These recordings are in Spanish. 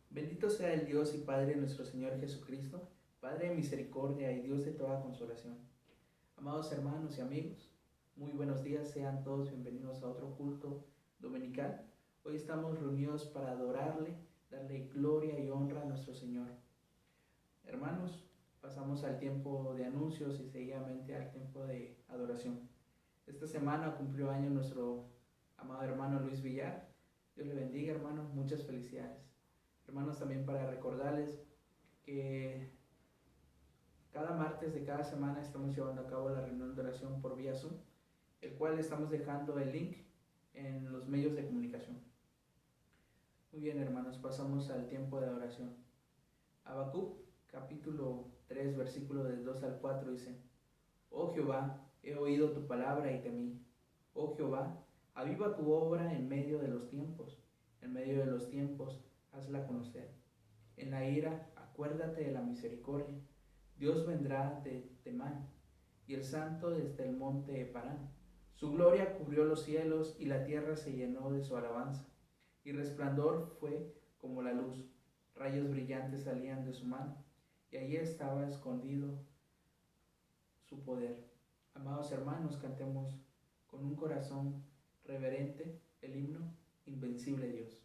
Bendito sea el Dios y Padre de nuestro Señor Jesucristo, Padre de misericordia y Dios de toda consolación. Amados hermanos y amigos, muy buenos días, sean todos bienvenidos a otro culto dominical. Hoy estamos reunidos para adorarle, darle gloria y honra a nuestro Señor. Hermanos, pasamos al tiempo de anuncios y seguidamente al tiempo de adoración. Esta semana cumplió año nuestro amado hermano Luis Villar. Dios le bendiga, hermano, muchas felicidades. Hermanos, también para recordarles que cada martes de cada semana estamos llevando a cabo la reunión de oración por vía Zoom, el cual estamos dejando el link en los medios de comunicación. Muy bien, hermanos, pasamos al tiempo de oración. Habacuc, capítulo 3, versículo del 2 al 4 dice: Oh Jehová, he oído tu palabra y temí. Oh Jehová, aviva tu obra en medio de los tiempos. En medio de los tiempos, hazla conocer. En la ira, acuérdate de la misericordia. Dios vendrá de Temán, y el santo desde el monte de Parán. Su gloria cubrió los cielos, y la tierra se llenó de su alabanza. Y resplandor fue como la luz. Rayos brillantes salían de su mano, y allí estaba escondido su poder. Amados hermanos, cantemos con un corazón reverente el himno Invencible Dios.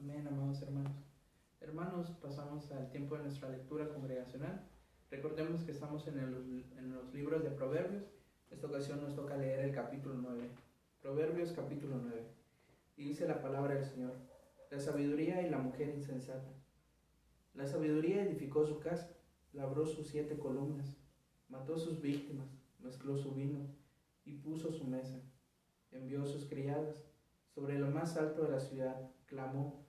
Amén, amados hermanos. Hermanos, pasamos al tiempo de nuestra lectura congregacional. Recordemos que estamos en los libros de Proverbios. Esta ocasión nos toca leer el capítulo 9. Proverbios capítulo 9. Y dice la palabra del Señor: la sabiduría y la mujer insensata. La sabiduría edificó su casa, labró sus 7 columnas, mató sus víctimas, mezcló su vino y puso su mesa. Envió sus criadas sobre lo más alto de la ciudad, clamó,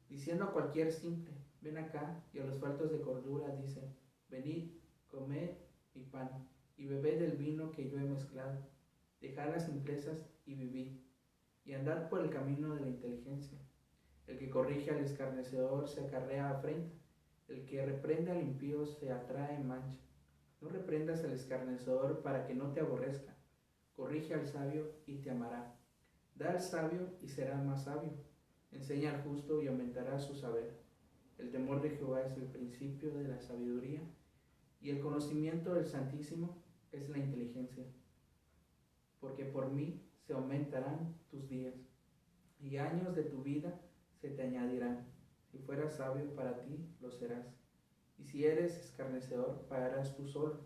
diciendo a cualquier simple, ven acá, y a los faltos de cordura dice, venid, comed mi pan, y bebed del vino que yo he mezclado. Dejad las simplezas y vivid, y andad por el camino de la inteligencia. El que corrige al escarnecedor se acarrea afrenta, el que reprende al impío se atrae mancha. No reprendas al escarnecedor para que no te aborrezca. Corrige al sabio y te amará. Da al sabio y será más sabio. Enseña al justo y aumentará su saber. El temor de Jehová es el principio de la sabiduría, y el conocimiento del Santísimo es la inteligencia. Porque por mí se aumentarán tus días, y años de tu vida se te añadirán. Si fueras sabio para ti, lo serás. Y si eres escarnecedor, pagarás tú solo.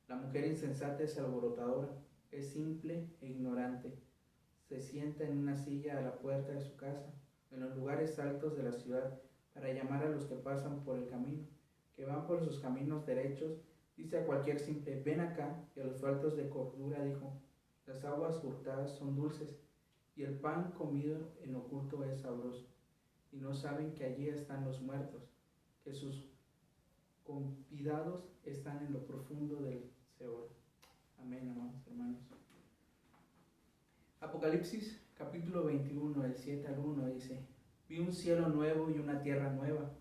La mujer insensata es alborotadora, es simple e ignorante. Se sienta en una silla a la puerta de su casa, en los lugares altos de la ciudad, para llamar a los que pasan por el camino, que van por sus caminos derechos. Dice a cualquier simple, ven acá, y a los faltos de cordura dijo, las aguas hurtadas son dulces, y el pan comido en oculto es sabroso. Y no saben que allí están los muertos, que sus convidados están en lo profundo del Seol. Amén, amados hermanos. Apocalipsis capítulo 21, del 7 al 1 dice, vi un cielo nuevo y una tierra nueva,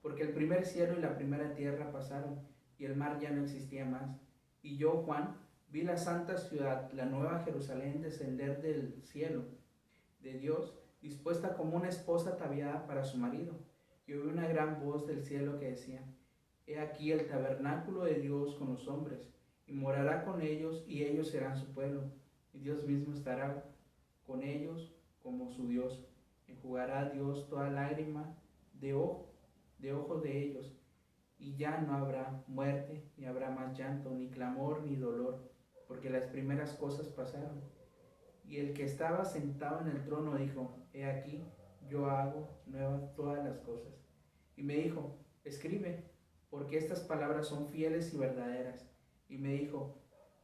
porque el primer cielo y la primera tierra pasaron, y el mar ya no existía más. Y yo, Juan, vi la santa ciudad, la nueva Jerusalén, descender del cielo de Dios, dispuesta como una esposa ataviada para su marido. Y oí una gran voz del cielo que decía, he aquí el tabernáculo de Dios con los hombres, y morará con ellos, y ellos serán su pueblo, y Dios mismo estará con ellos como su Dios. Enjugará Dios toda lágrima de ojos de ellos, y ya no habrá muerte, ni habrá más llanto, ni clamor, ni dolor, porque las primeras cosas pasaron. Y el que estaba sentado en el trono dijo, he aquí, yo hago nuevas todas las cosas. Y me dijo, escribe, porque estas palabras son fieles y verdaderas. Y me dijo,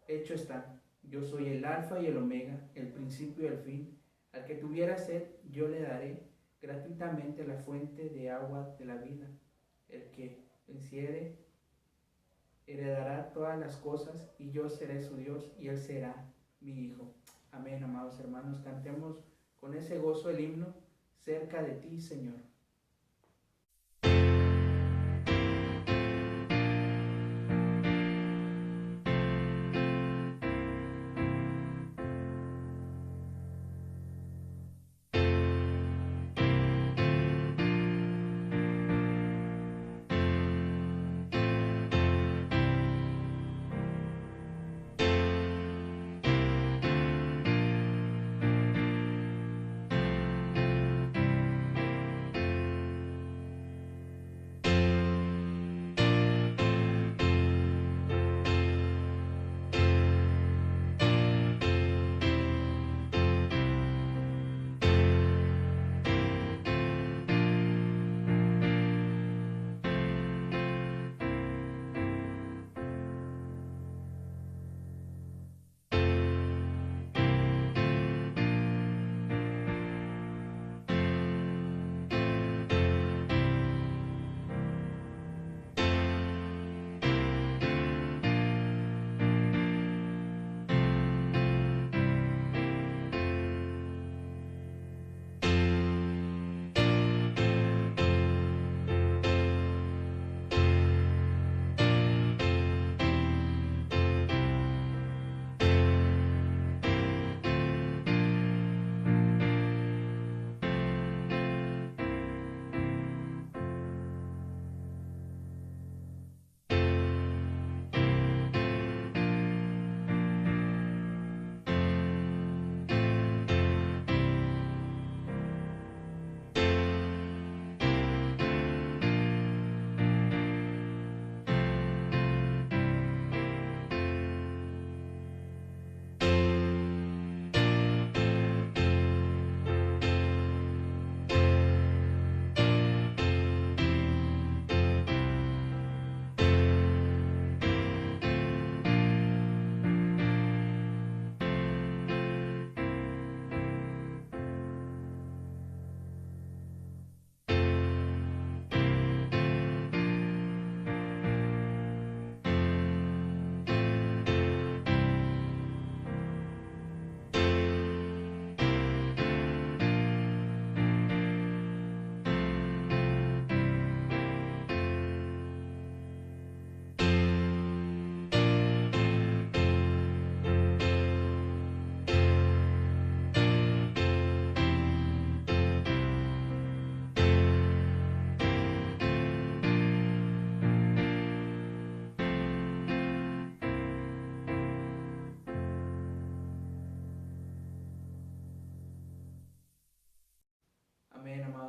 hecho está, yo soy el alfa y el omega, el principio y el fin. Al que tuviera sed, yo le daré gratuitamente la fuente de agua de la vida. El que venciere heredará todas las cosas, y yo seré su Dios, y él será mi hijo. Amén, amados hermanos, cantemos con ese gozo el himno, cerca de ti, Señor.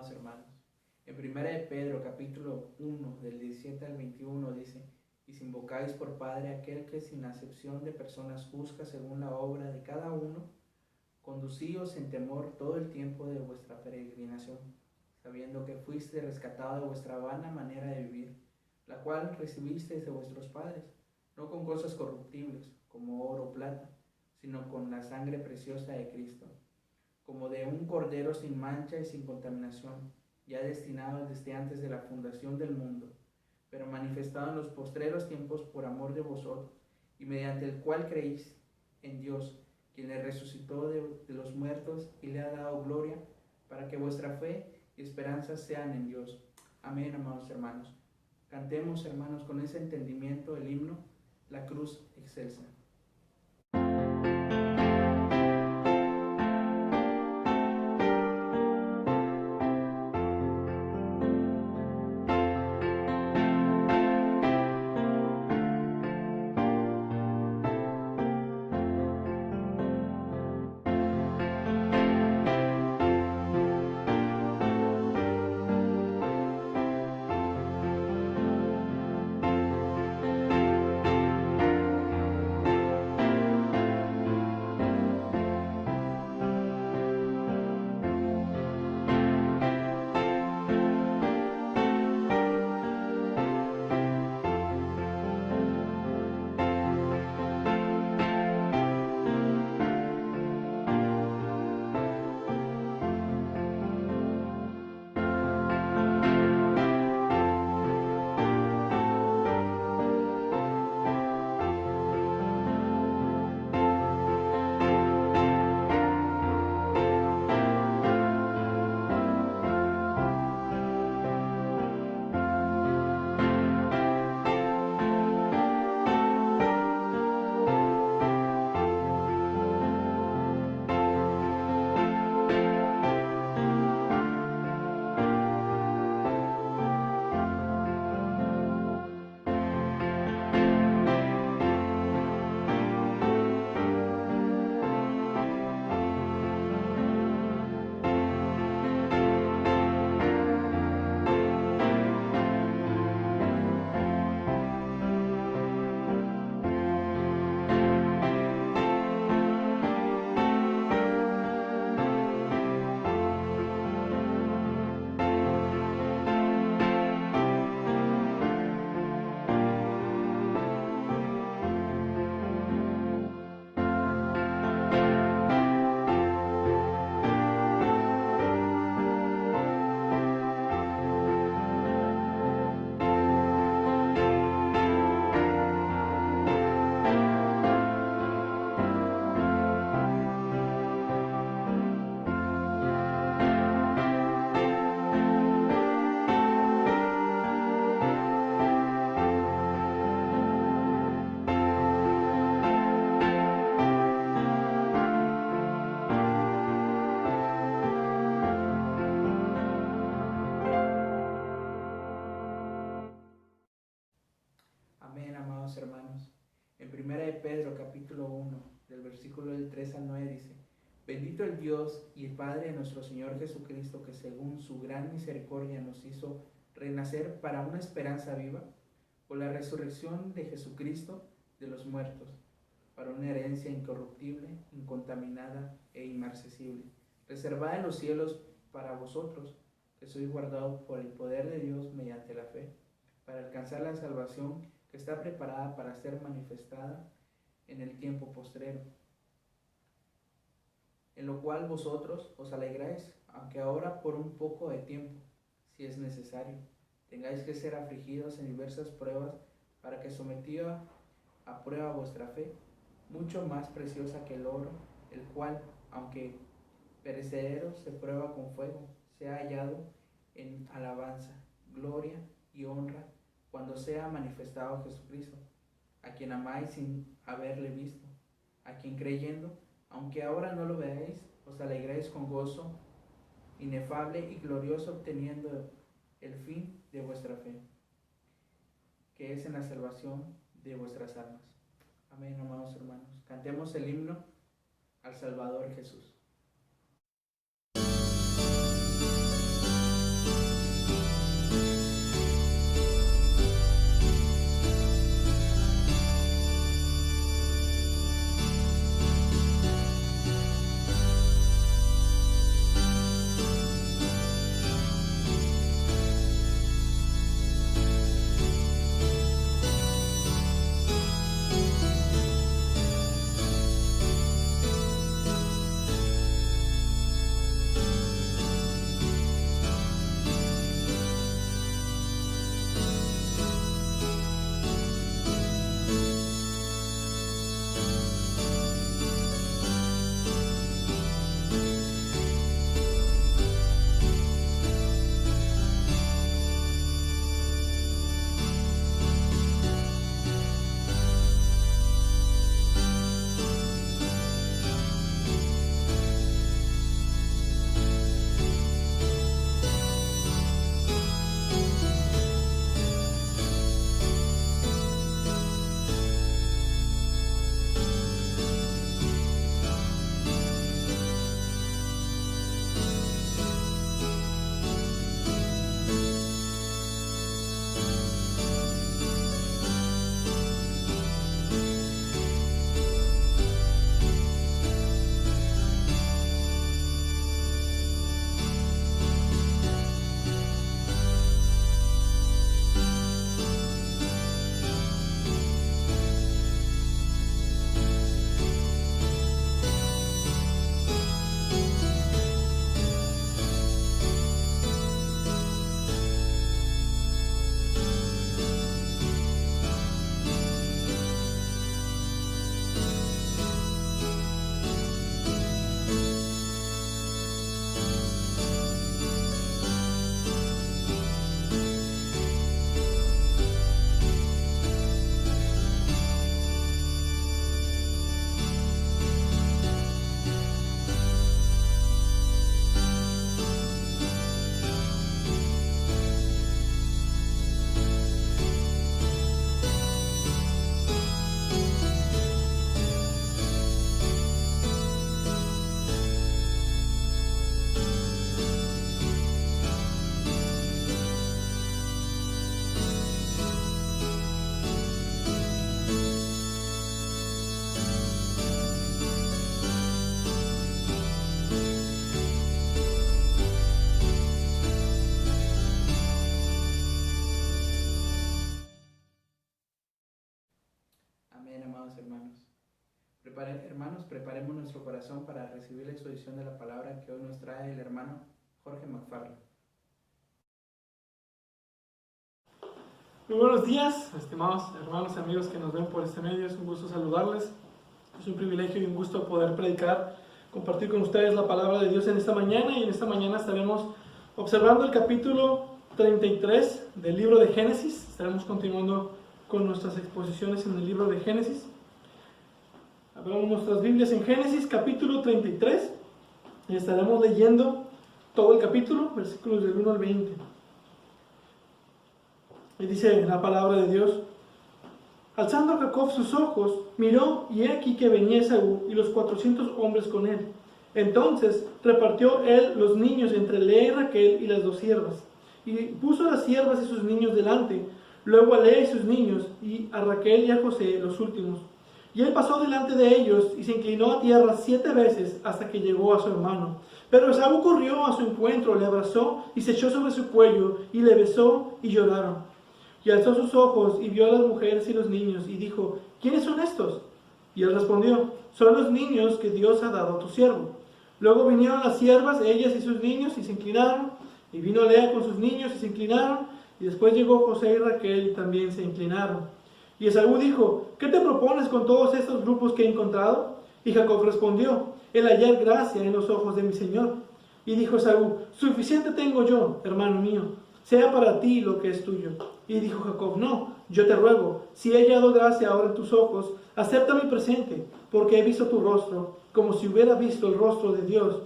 amados hermanos. En 1 de Pedro, capítulo 1, del 17 al 21, dice: y si invocáis por Padre aquel que sin acepción de personas juzga según la obra de cada uno, conducíos en temor todo el tiempo de vuestra peregrinación, sabiendo que fuiste rescatado de vuestra vana manera de vivir, la cual recibisteis de vuestros padres, no con cosas corruptibles, como oro o plata, sino con la sangre preciosa de Cristo, como de un cordero sin mancha y sin contaminación, ya destinado desde antes de la fundación del mundo, pero manifestado en los postreros tiempos por amor de vosotros, y mediante el cual creéis en Dios, quien le resucitó de los muertos y le ha dado gloria, para que vuestra fe y esperanza sean en Dios. Amén, amados hermanos. Cantemos, hermanos, con ese entendimiento el himno, la cruz excelsa. Amén, amados hermanos. En 1 de Pedro, capítulo 1, del versículo del 3 al 9 dice: bendito el Dios y el Padre de nuestro Señor Jesucristo, que según su gran misericordia nos hizo renacer para una esperanza viva, por la resurrección de Jesucristo de los muertos, para una herencia incorruptible, incontaminada e inmarcesible, reservada en los cielos para vosotros, que sois guardados por el poder de Dios mediante la fe, para alcanzar la salvación que está preparada para ser manifestada en el tiempo postrero, en lo cual vosotros os alegráis, aunque ahora por un poco de tiempo, si es necesario, tengáis que ser afligidos en diversas pruebas, para que sometida a prueba vuestra fe, mucho más preciosa que el oro, el cual, aunque perecedero, se prueba con fuego, sea hallado en alabanza, gloria y honra, cuando sea manifestado Jesucristo, a quien amáis sin haberle visto, a quien creyendo, aunque ahora no lo veáis, os alegráis con gozo inefable y glorioso, obteniendo el fin de vuestra fe, que es en la salvación de vuestras almas. Amén, amados hermanos. Cantemos el himno al Salvador Jesús. amados hermanos. Hermanos, preparemos nuestro corazón para recibir la exposición de la palabra que hoy nos trae el hermano Jorge McFarland. Muy buenos días, estimados hermanos y amigos que nos ven por este medio. Es un gusto saludarles. Es un privilegio y un gusto poder predicar, compartir con ustedes la palabra de Dios en esta mañana. Y en esta mañana estaremos observando el capítulo 33 del libro de Génesis. Estaremos continuando con nuestras exposiciones en el libro de Génesis. Abramos nuestras Biblias en Génesis capítulo 33 y estaremos leyendo todo el capítulo, versículos del 1 al 20. Y dice la palabra de Dios: alzando Jacob sus ojos, miró, y he aquí que venía Esaú y los 400 hombres con él. Entonces repartió él los niños entre Lea y Raquel y las dos siervas, y puso a las siervas y sus niños delante, luego a Lea y sus niños, y a Raquel y a José los últimos. Y él pasó delante de ellos y se inclinó a tierra 7 veces hasta que llegó a su hermano. Pero Esaú corrió a su encuentro, le abrazó y se echó sobre su cuello y le besó, y lloraron. Y alzó sus ojos y vio a las mujeres y los niños y dijo: ¿quiénes son estos? Y él respondió: son los niños que Dios ha dado a tu siervo. Luego vinieron las siervas, ellas y sus niños, y se inclinaron. Y vino Lea con sus niños y se inclinaron. Y después llegó José y Raquel y también se inclinaron. Y Esaú dijo: ¿qué te propones con todos estos grupos que he encontrado? Y Jacob respondió: el hallar gracia en los ojos de mi señor. Y dijo Esaú: suficiente tengo yo, hermano mío, sea para ti lo que es tuyo. Y dijo Jacob: no, yo te ruego, si he hallado gracia ahora en tus ojos, acepta mi presente, porque he visto tu rostro, como si hubiera visto el rostro de Dios,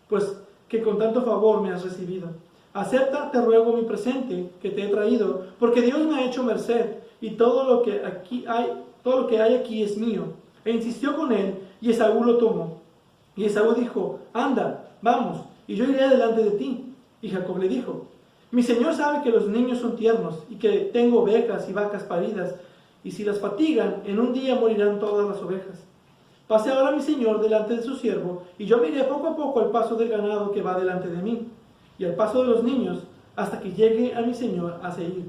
pues que con tanto favor me has recibido. Acepta, te ruego, mi presente que te he traído, porque Dios me ha hecho merced, y todo lo que hay aquí es mío. E insistió con él, y Esaú lo tomó. Y Esaú dijo: anda, vamos, y yo iré delante de ti. Y Jacob le dijo: mi señor sabe que los niños son tiernos, y que tengo ovejas y vacas paridas, y si las fatigan, en un día morirán todas las ovejas. Pase ahora mi señor delante de su siervo, y yo miré poco a poco al paso del ganado que va delante de mí, y al paso de los niños, hasta que llegue a mi señor a Seir.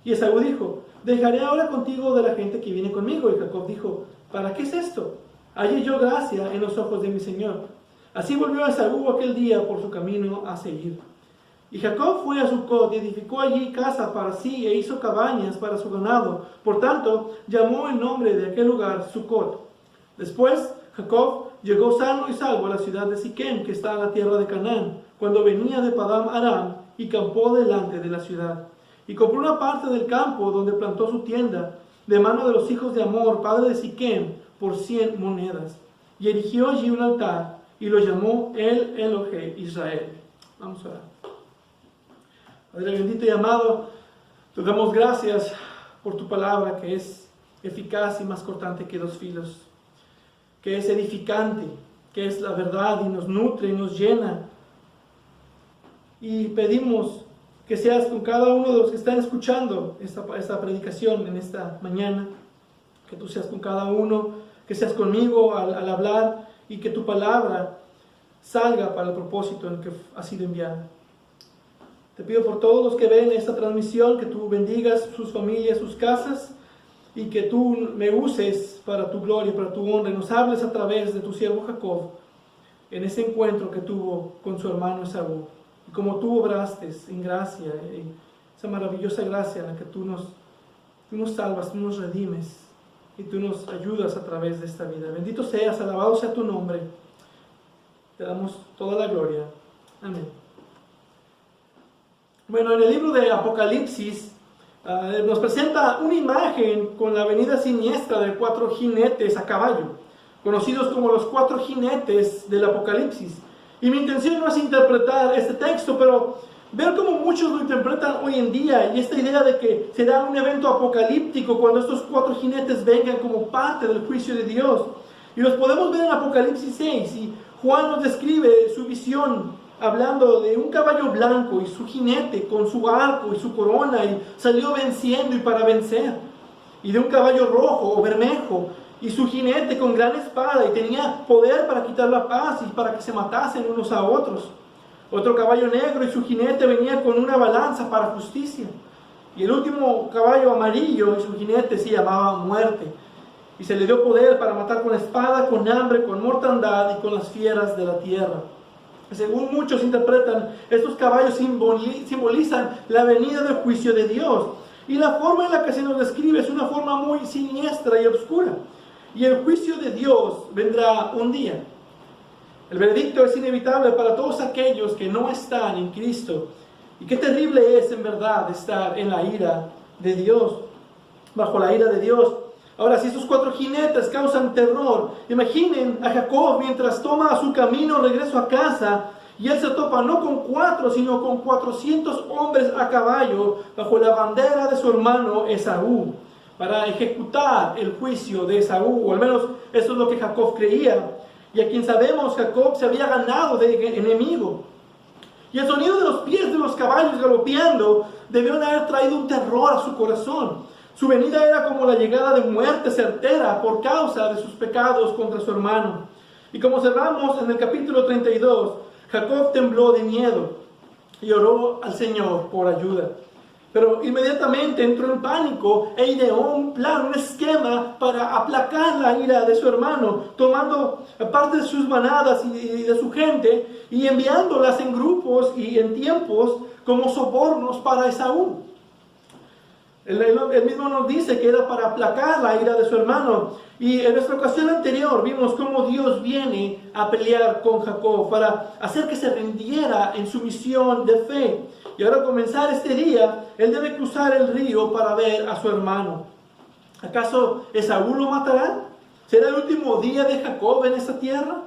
Y Esaú dijo: dejaré ahora contigo de la gente que viene conmigo. Y Jacob dijo: ¿para qué es esto? Hallé yo gracia en los ojos de mi señor. Así volvió Esaú aquel día por su camino a Seir. Y Jacob fue a Sucot y edificó allí casa para sí e hizo cabañas para su ganado. Por tanto, llamó el nombre de aquel lugar Sucot. Después, Jacob llegó sano y salvo a la ciudad de Siquem, que está en la tierra de Canaán, cuando venía de Padam Aram, y campó delante de la ciudad. Y compró una parte del campo donde plantó su tienda, de mano de los hijos de Amor, padre de Siquem, por 100 monedas. Y erigió allí un altar, y lo llamó El Elohe Israel. Vamos a orar. Padre bendito y amado, te damos gracias por tu palabra, que es eficaz y más cortante que 2 filos, que es edificante, que es la verdad y nos nutre y nos llena. Y pedimos que seas con cada uno de los que están escuchando esta predicación en esta mañana, que tú seas con cada uno, que seas conmigo al hablar, y que tu palabra salga para el propósito en el que ha sido enviada. Te pido por todos los que ven esta transmisión, que tú bendigas sus familias, sus casas, y que tú me uses para tu gloria, para tu honra, y nos hables a través de tu siervo Jacob en ese encuentro que tuvo con su hermano Esaú. Y como tú obraste en gracia, esa maravillosa gracia en la que tú nos salvas, tú nos redimes, y tú nos ayudas a través de esta vida. Bendito seas, alabado sea tu nombre. Te damos toda la gloria. Amén. Bueno, en el libro de Apocalipsis nos presenta una imagen con la venida siniestra de 4 jinetes a caballo, conocidos como los 4 jinetes del Apocalipsis. Y mi intención no es interpretar este texto, pero ver cómo muchos lo interpretan hoy en día, y esta idea de que será un evento apocalíptico cuando estos 4 jinetes vengan como parte del juicio de Dios. Y los podemos ver en Apocalipsis 6, y Juan nos describe su visión hablando de un caballo blanco y su jinete con su arco y su corona, y salió venciendo y para vencer, y de un caballo rojo o bermejo y su jinete con gran espada, y tenía poder para quitar la paz y para que se matasen unos a otros. Otro caballo negro y su jinete venía con una balanza para justicia, y el último caballo amarillo y su jinete se llamaba Muerte. y se le dio poder para matar con espada, con hambre, con mortandad y con las fieras de la tierra. Según muchos interpretan, estos caballos simbolizan la venida del juicio de Dios. Y la forma en la que se nos describe es una forma muy siniestra y oscura. Y el juicio de Dios vendrá un día. El veredicto es inevitable para todos aquellos que no están en Cristo. Y qué terrible es en verdad estar en la ira de Dios, bajo la ira de Dios. Ahora, si estos 4 jinetes causan terror, imaginen a Jacob mientras toma su camino regreso a casa, y él se topa no con 4, sino con 400 hombres a caballo, bajo la bandera de su hermano Esaú, para ejecutar el juicio de Esaú, o al menos eso es lo que Jacob creía. Y a quien sabemos, Jacob se había ganado de enemigo. Y el sonido de los pies de los caballos galopeando debió haber traído un terror a su corazón. Su venida era como la llegada de muerte certera por causa de sus pecados contra su hermano. Y como observamos en el capítulo 32, Jacob tembló de miedo y oró al Señor por ayuda. Pero inmediatamente entró en pánico e ideó un plan, un esquema para aplacar la ira de su hermano, tomando parte de sus manadas y de su gente y enviándolas en grupos y en tiempos como sobornos para Esaú. Él mismo nos dice que era para aplacar la ira de su hermano. Y en nuestra ocasión anterior vimos cómo Dios viene a pelear con Jacob para hacer que se rindiera en su misión de fe. Y ahora, al comenzar este día, él debe cruzar el río para ver a su hermano. ¿Acaso Esaú lo matará? ¿Será el último día de Jacob en esta tierra?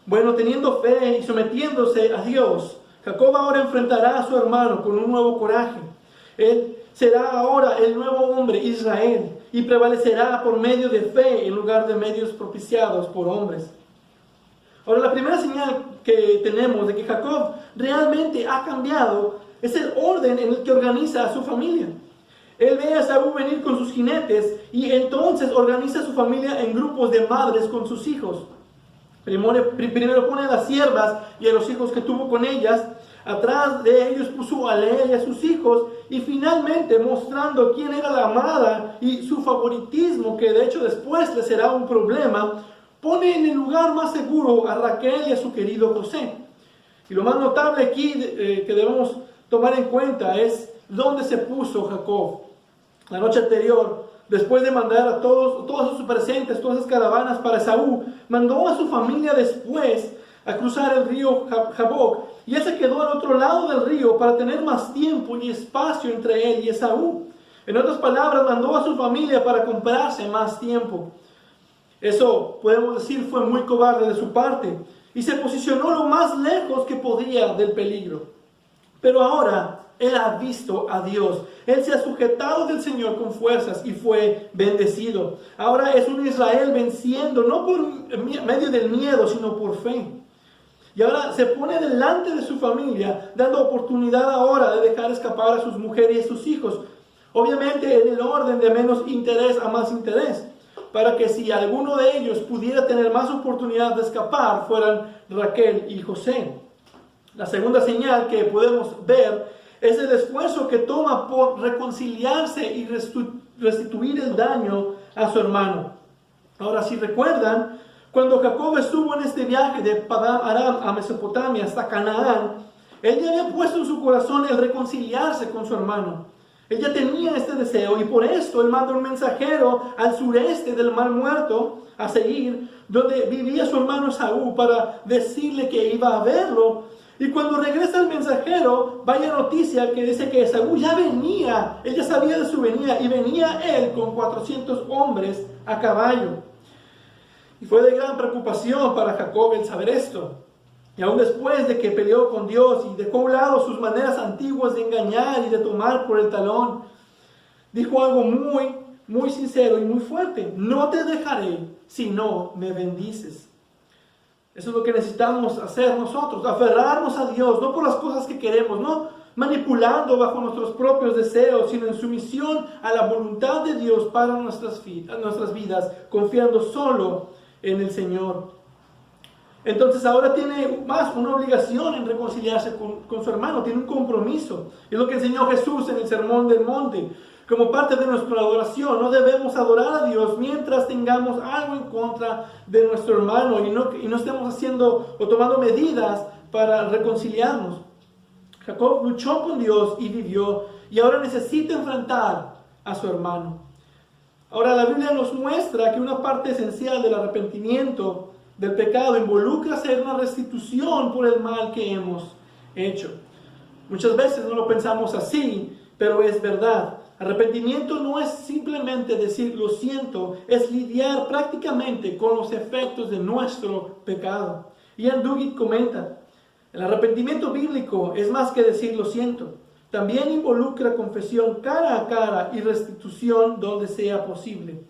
Bueno, teniendo fe y sometiéndose a Dios, Jacob ahora enfrentará a su hermano con un nuevo coraje. Él será ahora el nuevo hombre Israel y prevalecerá por medio de fe en lugar de medios propiciados por hombres. Ahora, la primera señal que tenemos de que Jacob realmente ha cambiado es el orden en el que organiza a su familia. Él ve a Esaú venir con sus jinetes y entonces organiza a su familia en grupos de madres con sus hijos. Primero pone a las siervas y a los hijos que tuvo con ellas. Atrás de ellos puso a Lea y a sus hijos, y finalmente, mostrando quién era la amada y su favoritismo, que de hecho después le será un problema, pone en el lugar más seguro a Raquel y a su querido José. Y lo más notable aquí que debemos tomar en cuenta es dónde se puso Jacob. La noche anterior, después de mandar a todos sus presentes, todas esas caravanas para Esaú, mandó a su familia después a cruzar el río Jaboc, y él se quedó al otro lado del río para tener más tiempo y espacio entre él y Esaú. En otras palabras, mandó a su familia para comprarse más tiempo. Eso, podemos decir, fue muy cobarde de su parte, y se posicionó lo más lejos que podía del peligro. Pero ahora, él ha visto a Dios. Él se ha sujetado del Señor con fuerzas y fue bendecido. Ahora es un Israel venciendo, no por medio del miedo, sino por fe. Y ahora se pone delante de su familia, dando oportunidad ahora de dejar escapar a sus mujeres y a sus hijos. Obviamente en el orden de menos interés a más interés, para que si alguno de ellos pudiera tener más oportunidad de escapar, fueran Raquel y José. La segunda señal que podemos ver es el esfuerzo que toma por reconciliarse y restituir el daño a su hermano. Ahora, si recuerdan, cuando Jacob estuvo en este viaje de Padán Aram a Mesopotamia hasta Canaán, él ya había puesto en su corazón el reconciliarse con su hermano. Él ya tenía este deseo, y por esto él manda un mensajero al sureste del Mar Muerto, a Seir, donde vivía su hermano Esaú, para decirle que iba a verlo. Y cuando regresa el mensajero, vaya noticia que dice que Esaú ya venía, él ya sabía de su venida, y venía él con 400 hombres a caballo. Y fue de gran preocupación para Jacob el saber esto. Y aún después de que peleó con Dios y dejó a un lado sus maneras antiguas de engañar y de tomar por el talón, dijo algo muy, muy sincero y muy fuerte: no te dejaré si no me bendices. Eso es lo que necesitamos hacer nosotros, aferrarnos a Dios, no por las cosas que queremos, no manipulando bajo nuestros propios deseos, sino en sumisión a la voluntad de Dios para nuestras vidas, confiando solo en el Señor. Entonces ahora tiene más una obligación en reconciliarse con su hermano, tiene un compromiso. Es lo que enseñó Jesús en el Sermón del Monte. como parte de nuestra adoración. No debemos adorar a Dios mientras tengamos algo en contra de nuestro hermano y no estemos haciendo o tomando medidas para reconciliarnos. Jacob luchó con Dios y vivió, y ahora necesita enfrentar a su hermano. Ahora la Biblia nos muestra que una parte esencial del arrepentimiento del pecado involucra hacer una restitución por el mal que hemos hecho. Muchas veces no lo pensamos así, pero es verdad. Arrepentimiento no es simplemente decir lo siento, es lidiar prácticamente con los efectos de nuestro pecado. Ian Duguid comenta, el arrepentimiento bíblico es más que decir lo siento. También involucra confesión cara a cara y restitución donde sea posible.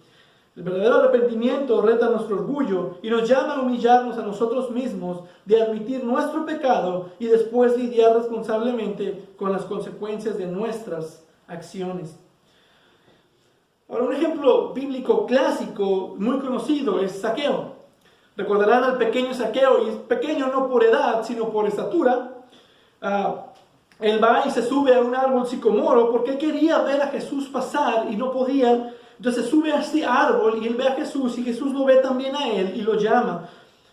El verdadero arrepentimiento reta nuestro orgullo y nos llama a humillarnos a nosotros mismos, de admitir nuestro pecado y después lidiar responsablemente con las consecuencias de nuestras acciones. Ahora, un ejemplo bíblico clásico muy conocido es Zaqueo. Recordarán al pequeño Zaqueo, y es pequeño no por edad, sino por estatura. Él va y se sube a un árbol sicomoro porque quería ver a Jesús pasar y no podía. Entonces sube a este árbol y él ve a Jesús y Jesús lo ve también a él y lo llama.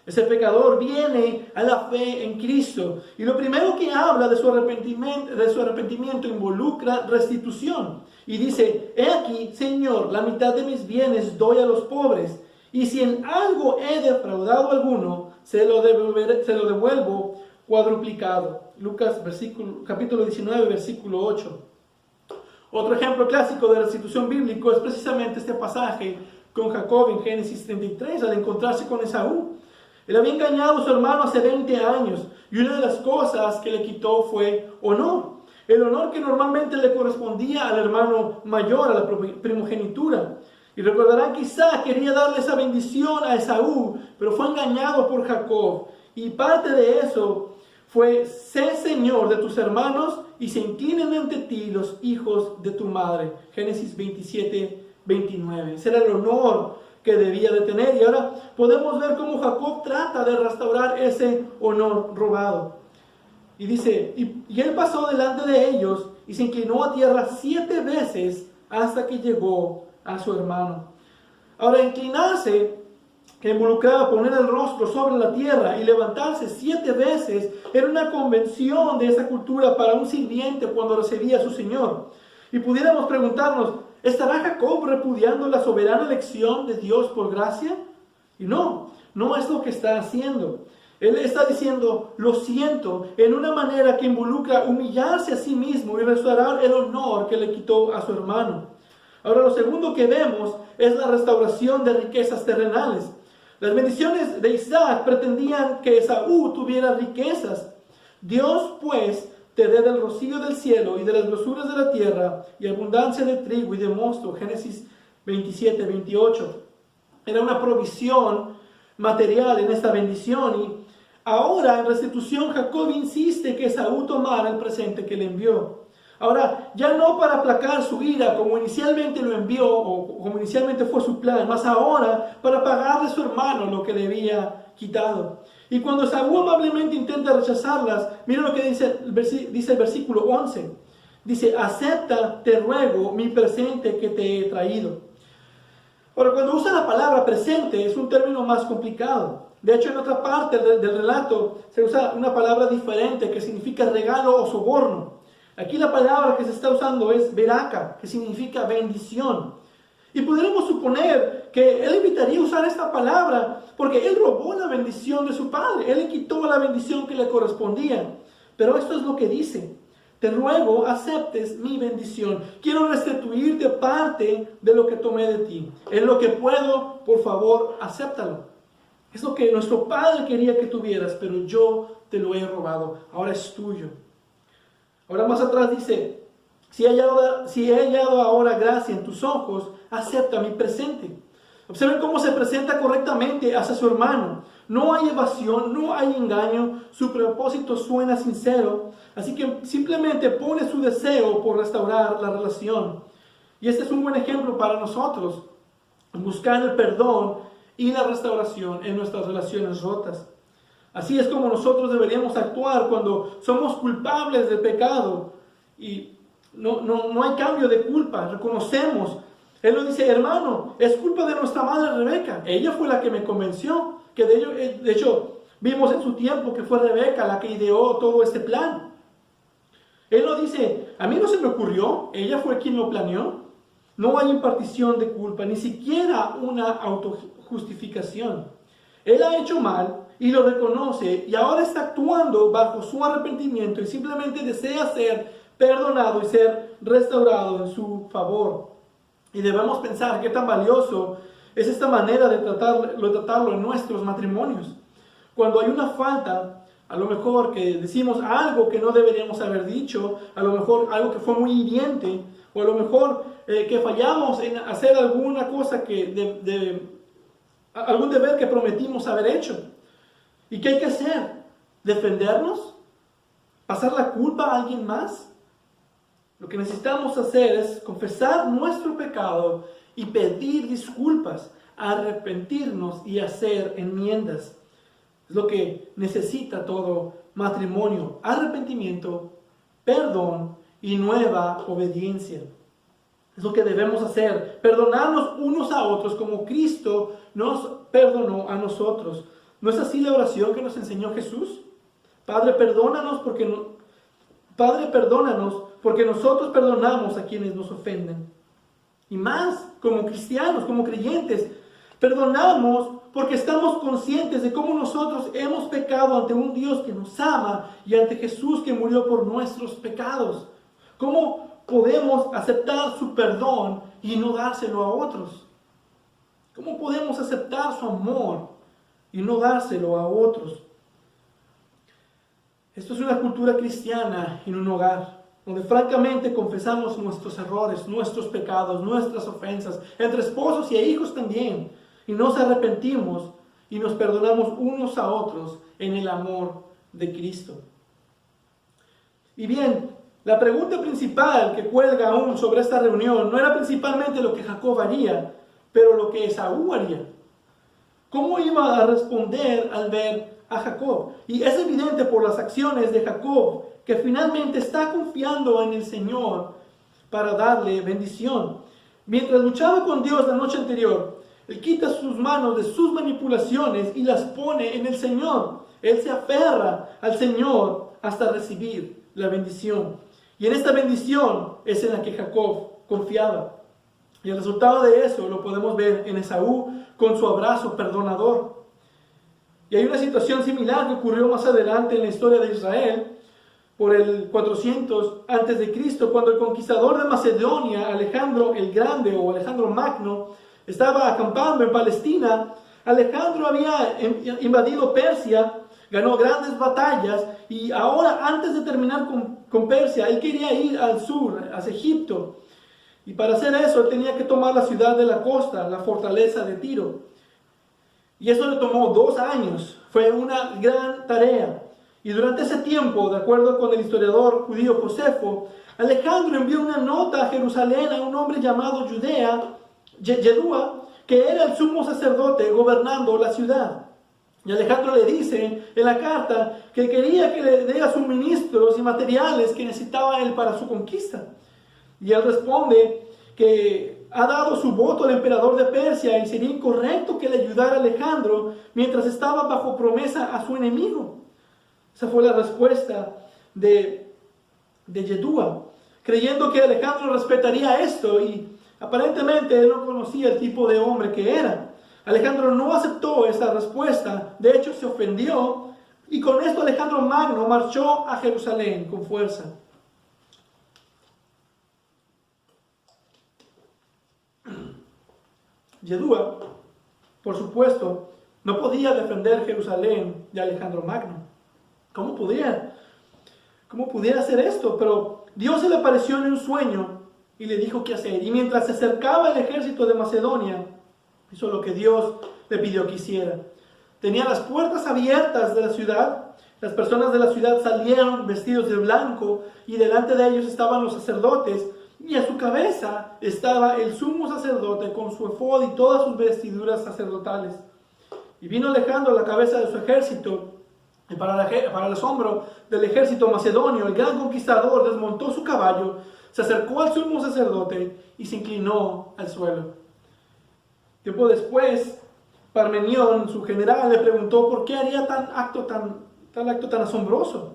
Ese pecador viene a la fe en Cristo y lo primero que habla de su arrepentimiento involucra restitución. Y dice, he aquí, Señor, la mitad de mis bienes doy a los pobres, y si en algo he defraudado a alguno, se lo devuelvo cuadruplicado. Lucas capítulo 19, versículo 8. Otro ejemplo clásico de restitución bíblico es precisamente este pasaje con Jacob en Génesis 33, al encontrarse con Esaú. Él había engañado a su hermano hace 20 años y una de las cosas que le quitó fue honor. El honor que normalmente le correspondía al hermano mayor, a la primogenitura. Y recordarán que Isaac quería darle esa bendición a Esaú, pero fue engañado por Jacob. Y parte de eso fue, sé señor de tus hermanos y se inclinen ante ti los hijos de tu madre. Génesis 27, 29. Ese era el honor que debía de tener. Y ahora podemos ver cómo Jacob trata de restaurar ese honor robado. Y dice, y él pasó delante de ellos y se inclinó a tierra 7 veces hasta que llegó a su hermano. Ahora, inclinarse, que involucraba poner el rostro sobre la tierra y levantarse 7 veces, era una convención de esa cultura para un sirviente cuando recibía a su señor. Y pudiéramos preguntarnos, ¿estará Jacob repudiando la soberana elección de Dios por gracia? Y no es lo que está haciendo. Él está diciendo, lo siento, en una manera que involucra humillarse a sí mismo y restaurar el honor que le quitó a su hermano. Ahora, lo segundo que vemos es la restauración de riquezas terrenales. Las bendiciones de Isaac pretendían que Esaú tuviera riquezas. Dios, pues, te dé del rocío del cielo y de las grosuras de la tierra y abundancia de trigo y de mosto. Génesis 27, 28. Era una provisión material en esta bendición, y ahora en restitución Jacob insiste que Esaú tomara el presente que le envió. Ahora, ya no para aplacar su ira como inicialmente lo envió o como inicialmente fue su plan, más ahora para pagarle a su hermano lo que le había quitado. Y cuando Esaú amablemente intenta rechazarlas, mira lo que dice el versículo 11. Dice, acepta, te ruego, mi presente que te he traído. Ahora, cuando usa la palabra presente es un término más complicado. De hecho, en otra parte del relato se usa una palabra diferente que significa regalo o soborno. Aquí la palabra que se está usando es beraca, que significa bendición. Y podríamos suponer que él evitaría usar esta palabra porque él robó la bendición de su padre. Él le quitó la bendición que le correspondía. Pero esto es lo que dice. Te ruego, aceptes mi bendición. Quiero restituirte parte de lo que tomé de ti. En lo que puedo, por favor, acéptalo. Es lo que nuestro padre quería que tuvieras, pero yo te lo he robado. Ahora es tuyo. Ahora más atrás dice, si he hallado ahora gracia en tus ojos, acepta mi presente. Observen cómo se presenta correctamente hacia su hermano. No hay evasión, no hay engaño, su propósito suena sincero, así que simplemente pone su deseo por restaurar la relación. Y este es un buen ejemplo para nosotros, buscar el perdón y la restauración en nuestras relaciones rotas. Así es como nosotros deberíamos actuar cuando somos culpables del pecado y no hay cambio de culpa, reconocemos. Él nos dice, hermano, es culpa de nuestra madre Rebeca. Ella fue la que me convenció, que de hecho vimos en su tiempo que fue Rebeca la que ideó todo este plan. Él nos dice, a mí no se me ocurrió, ella fue quien lo planeó. No hay impartición de culpa, ni siquiera una autojustificación. Él ha hecho mal y lo reconoce y ahora está actuando bajo su arrepentimiento y simplemente desea ser perdonado y ser restaurado en su favor. Y debemos pensar qué tan valioso es esta manera de tratarlo en nuestros matrimonios. Cuando hay una falta, a lo mejor que decimos algo que no deberíamos haber dicho, a lo mejor algo que fue muy hiriente, o a lo mejor que fallamos en hacer alguna cosa algún deber que prometimos haber hecho. ¿Y qué hay que hacer? ¿Defendernos? ¿Pasar la culpa a alguien más? Lo que necesitamos hacer es confesar nuestro pecado y pedir disculpas, arrepentirnos y hacer enmiendas. Es lo que necesita todo matrimonio: arrepentimiento, perdón y nueva obediencia. Es lo que debemos hacer, perdonarnos unos a otros como Cristo nos perdonó a nosotros. ¿No es así la oración que nos enseñó Jesús? Padre, perdónanos porque nosotros perdonamos a quienes nos ofenden. Y más, como cristianos, como creyentes, perdonamos porque estamos conscientes de cómo nosotros hemos pecado ante un Dios que nos ama y ante Jesús que murió por nuestros pecados. ¿Cómo podemos aceptar su perdón y no dárselo a otros? ¿Cómo podemos aceptar su amor y no dárselo a otros? Esto es una cultura cristiana en un hogar, donde francamente confesamos nuestros errores, nuestros pecados, nuestras ofensas, entre esposos y hijos también, y nos arrepentimos y nos perdonamos unos a otros en el amor de Cristo. Y bien, la pregunta principal que cuelga aún sobre esta reunión no era principalmente lo que Jacob haría, pero lo que Esaú haría. ¿Cómo iba a responder al ver a Jacob? Y es evidente por las acciones de Jacob que finalmente está confiando en el Señor para darle bendición. Mientras luchaba con Dios la noche anterior, él quita sus manos de sus manipulaciones y las pone en el Señor. Él se aferra al Señor hasta recibir la bendición. Y en esta bendición es en la que Jacob confiaba. Y el resultado de eso lo podemos ver en Esaú con su abrazo perdonador. Y hay una situación similar que ocurrió más adelante en la historia de Israel, por el 400 a.C., cuando el conquistador de Macedonia, Alejandro el Grande o Alejandro Magno, estaba acampando en Palestina. Alejandro había invadido Persia, ganó grandes batallas y ahora, antes de terminar con Persia, él quería ir al sur, hacia Egipto. Y para hacer eso, él tenía que tomar la ciudad de la costa, la fortaleza de Tiro. Y eso le tomó 2 años. Fue una gran tarea. Y durante ese tiempo, de acuerdo con el historiador judío Josefo, Alejandro envió una nota a Jerusalén a un hombre llamado Yedúa, que era el sumo sacerdote gobernando la ciudad. Y Alejandro le dice en la carta que quería que le dé suministros y materiales que necesitaba él para su conquista. Y él responde que ha dado su voto al emperador de Persia y sería incorrecto que le ayudara a Alejandro mientras estaba bajo promesa a su enemigo. Esa fue la respuesta de Yedúa, creyendo que Alejandro respetaría esto, y aparentemente él no conocía el tipo de hombre que era. Alejandro no aceptó esa respuesta, de hecho se ofendió, y con esto Alejandro Magno marchó a Jerusalén con fuerza. Yedúa, por supuesto, no podía defender Jerusalén de Alejandro Magno. ¿Cómo pudiera hacer esto? Pero Dios se le apareció en un sueño y le dijo qué hacer. Y mientras se acercaba el ejército de Macedonia, hizo lo que Dios le pidió que hiciera. Tenía las puertas abiertas de la ciudad. Las personas de la ciudad salieron vestidos de blanco y delante de ellos estaban los sacerdotes. Y a su cabeza estaba el sumo sacerdote con su efod y todas sus vestiduras sacerdotales. Y vino Alejandro a la cabeza de su ejército. Y para el asombro del ejército macedonio, el gran conquistador desmontó su caballo, se acercó al sumo sacerdote y se inclinó al suelo. Tiempo después, Parmenión, su general, le preguntó por qué haría tal acto tan asombroso.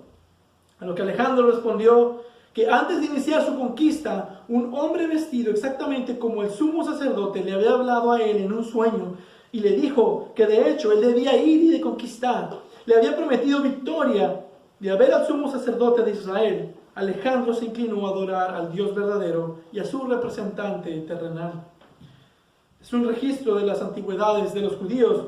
A lo que Alejandro respondió que antes de iniciar su conquista, un hombre vestido exactamente como el sumo sacerdote le había hablado a él en un sueño y le dijo que de hecho él debía ir y de conquistar. Le había prometido victoria de a ver al sumo sacerdote de Israel. Alejandro se inclinó a adorar al Dios verdadero y a su representante terrenal. Es un registro de las antigüedades de los judíos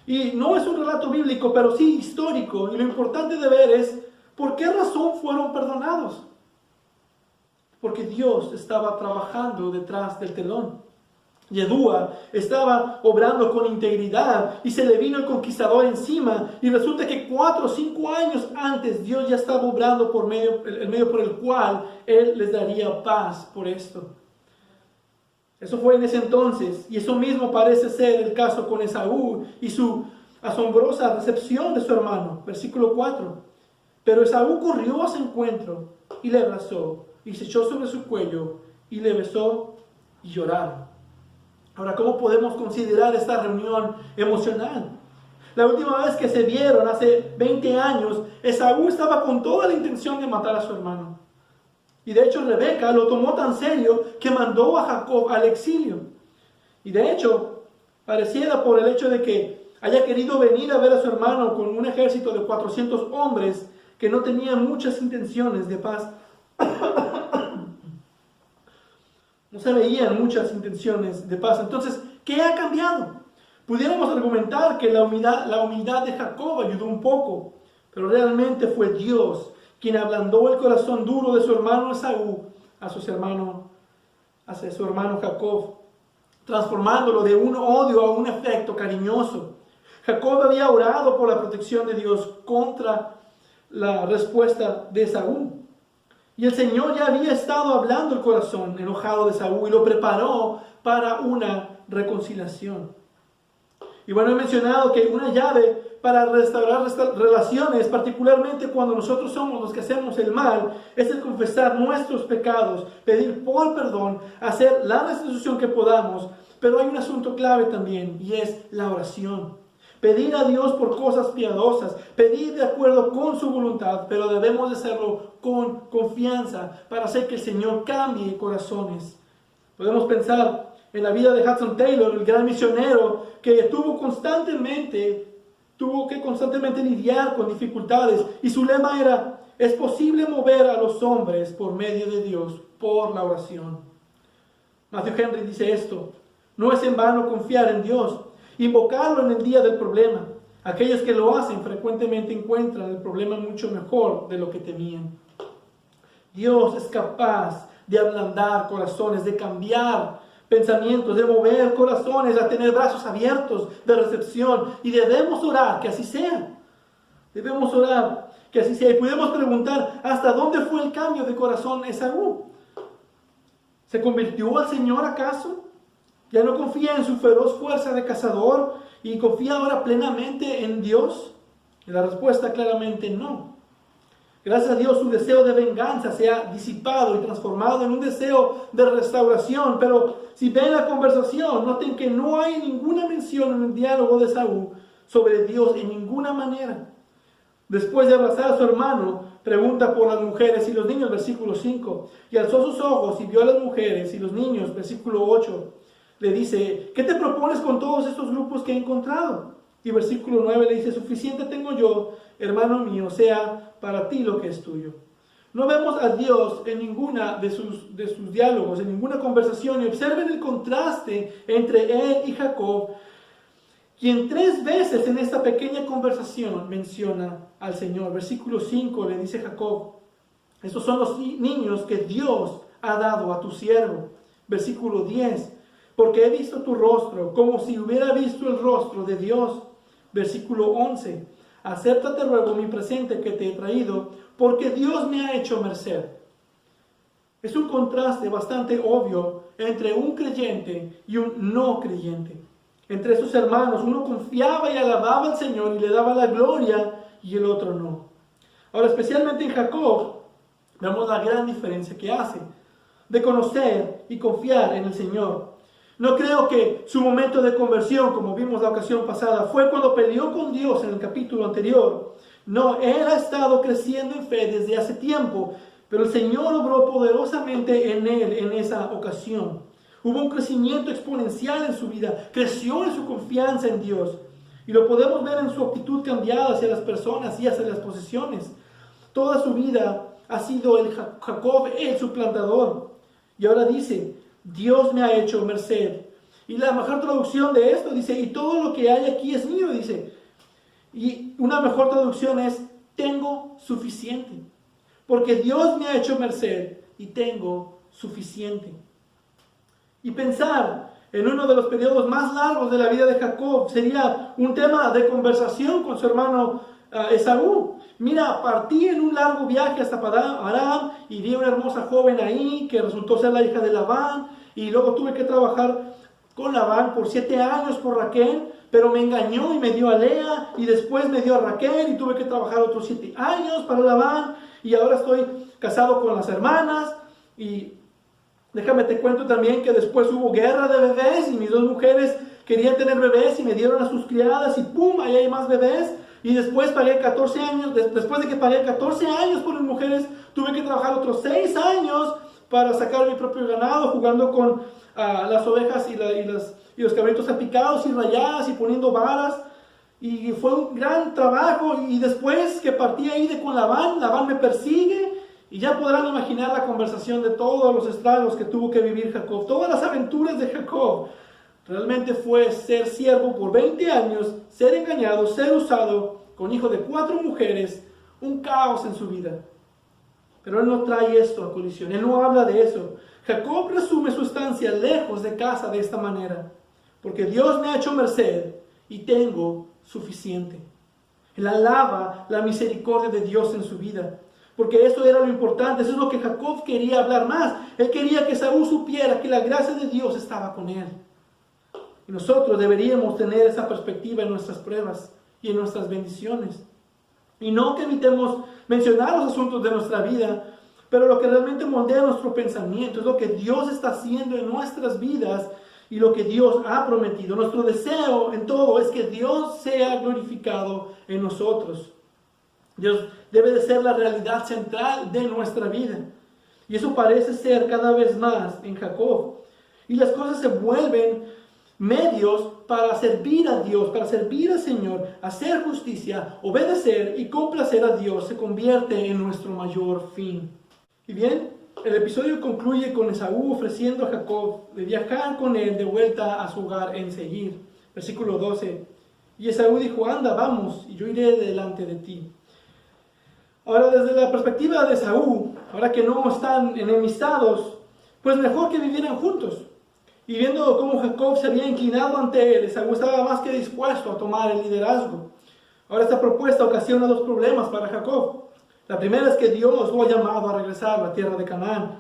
y no es un relato bíblico, pero sí histórico, y lo importante de ver es por qué razón fueron perdonados. Porque Dios estaba trabajando detrás del telón. Yedúa estaba obrando con integridad y se le vino el conquistador encima, y resulta que 4 o 5 años antes Dios ya estaba obrando el medio por el cual Él les daría paz por esto. Eso fue en ese entonces, y eso mismo parece ser el caso con Esaú y su asombrosa recepción de su hermano. Versículo 4. Pero Esaú corrió a su encuentro y le abrazó y se echó sobre su cuello y le besó y lloraron. Ahora, ¿cómo podemos considerar esta reunión emocional? La última vez que se vieron, hace 20 años, Esaú estaba con toda la intención de matar a su hermano. Y de hecho Rebeca lo tomó tan serio que mandó a Jacob al exilio. Y de hecho, pareciera por el hecho de que haya querido venir a ver a su hermano con un ejército de 400 hombres que no tenían muchas intenciones de paz. No se veían muchas intenciones de paz. Entonces, ¿qué ha cambiado? Pudiéramos argumentar que la humildad de Jacob ayudó un poco, pero realmente fue Dios quien ablandó el corazón duro de su hermano Esaú hacia su hermano Jacob, transformándolo de un odio a un afecto cariñoso. Jacob había orado por la protección de Dios contra la respuesta de Esaú. Y el Señor ya había estado hablando el corazón enojado de Esaú y lo preparó para una reconciliación. Y bueno, he mencionado que una llave para restaurar relaciones, particularmente cuando nosotros somos los que hacemos el mal, es el confesar nuestros pecados, pedir por perdón, hacer la restitución que podamos. Pero hay un asunto clave también, y es la oración. Pedir a Dios por cosas piadosas, pedir de acuerdo con su voluntad, pero debemos de hacerlo con confianza para hacer que el Señor cambie corazones. Podemos pensar en la vida de Hudson Taylor, el gran misionero que tuvo que constantemente lidiar con dificultades, y su lema era: es posible mover a los hombres por medio de Dios, por la oración. Matthew Henry dice esto: no es en vano confiar en Dios, invocarlo en el día del problema. Aquellos que lo hacen frecuentemente encuentran el problema mucho mejor de lo que temían. Dios es capaz de ablandar corazones, de cambiar pensamientos, de mover corazones, a tener brazos abiertos de recepción, y debemos orar que así sea. Debemos orar que así sea. Y podemos preguntar: ¿hasta dónde fue el cambio de corazón Esaú? ¿Se convirtió al Señor acaso? ¿Ya no confía en su feroz fuerza de cazador y confía ahora plenamente en Dios? Y la respuesta claramente no. Gracias a Dios su deseo de venganza se ha disipado y transformado en un deseo de restauración. Pero si ven la conversación, noten que no hay ninguna mención en el diálogo de Esaú sobre Dios en ninguna manera. Después de abrazar a su hermano, pregunta por las mujeres y los niños, versículo 5. Y alzó sus ojos y vio a las mujeres y los niños, versículo 8. Le dice: ¿qué te propones con todos estos grupos que he encontrado? Y versículo 9 le dice: suficiente tengo yo, hermano mío, sea para ti lo que es tuyo. No vemos a Dios en ninguna de sus diálogos, en ninguna conversación. Y observen el contraste entre él y Jacob, quien 3 veces en esta pequeña conversación menciona al Señor. Versículo 5 le dice Jacob: estos son los niños que Dios ha dado a tu siervo. Versículo 10: porque he visto tu rostro como si hubiera visto el rostro de Dios. Versículo 11: acéptate ruego mi presente que te he traído, porque Dios me ha hecho merced. Es un contraste bastante obvio entre un creyente y un no creyente. Entre sus hermanos, uno confiaba y alababa al Señor y le daba la gloria, y el otro no. Ahora, especialmente en Jacob, vemos la gran diferencia que hace. de conocer y confiar en el Señor. No creo que su momento de conversión, como vimos la ocasión pasada, fue cuando peleó con Dios en el capítulo anterior. No, él ha estado creciendo en fe desde hace tiempo, pero el Señor obró poderosamente en él en esa ocasión. Hubo un crecimiento exponencial en su vida, creció en su confianza en Dios. Y lo podemos ver en su actitud cambiada hacia las personas y hacia las posesiones. Toda su vida ha sido el Jacob, el suplantador. Y ahora dice, Dios me ha hecho merced. Y la mejor traducción de esto dice, y todo lo que hay aquí es mío, dice. Y una mejor traducción es, tengo suficiente. Porque Dios me ha hecho merced y tengo suficiente. Y pensar en uno de los periodos más largos de la vida de Jacob sería un tema de conversación con su hermano Esaú. Mira, partí en un largo viaje hasta Aram y vi a una hermosa joven ahí que resultó ser la hija de Labán, y luego tuve que trabajar con Labán por 7 años por Raquel, pero me engañó y me dio a Lea, y después me dio a Raquel y tuve que trabajar otros 7 años para Labán, y ahora estoy casado con las hermanas. Y déjame te cuento también que después hubo guerra de bebés y mis 2 mujeres querían tener bebés y me dieron a sus criadas y ¡pum! Ahí hay más bebés. Y después pagué 14 años, después de que pagué 14 años por las mujeres, tuve que trabajar otros 6 años para sacar mi propio ganado, jugando con las ovejas y los cabritos salpicados y rayadas y poniendo varas. Y fue un gran trabajo. Y después que partí ahí con Labán me persigue. Y ya podrán imaginar la conversación de todos los estragos que tuvo que vivir Jacob, todas las aventuras de Jacob. Realmente fue ser siervo por 20 años, ser engañado, ser usado, con hijo de 4 mujeres, un caos en su vida. Pero él no trae esto a colisión, él no habla de eso. Jacob resume su estancia lejos de casa de esta manera: porque Dios me ha hecho merced y tengo suficiente. Él alaba la misericordia de Dios en su vida, porque eso era lo importante, eso es lo que Jacob quería hablar más. Él quería que Esaú supiera que la gracia de Dios estaba con él. Y nosotros deberíamos tener esa perspectiva en nuestras pruebas y en nuestras bendiciones. Y no que evitemos mencionar los asuntos de nuestra vida, pero lo que realmente moldea nuestro pensamiento es lo que Dios está haciendo en nuestras vidas y lo que Dios ha prometido. Nuestro deseo en todo es que Dios sea glorificado en nosotros. Dios debe de ser la realidad central de nuestra vida. Y eso parece ser cada vez más en Jacob. Y las cosas se vuelven medios para servir a Dios, para servir al Señor, hacer justicia, obedecer y complacer a Dios se convierte en nuestro mayor fin. Y bien, el episodio concluye con Esaú ofreciendo a Jacob de viajar con él de vuelta a su hogar en Seir. Versículo 12. Y Esaú dijo, anda, vamos, y yo iré delante de ti. Ahora, desde la perspectiva de Esaú, ahora que no están enemistados, pues mejor que vivieran juntos. Y viendo cómo Jacob se había inclinado ante él, Esaú estaba más que dispuesto a tomar el liderazgo. Ahora esta propuesta ocasiona 2 problemas para Jacob. La primera es que Dios lo ha llamado a regresar a la tierra de Canaán.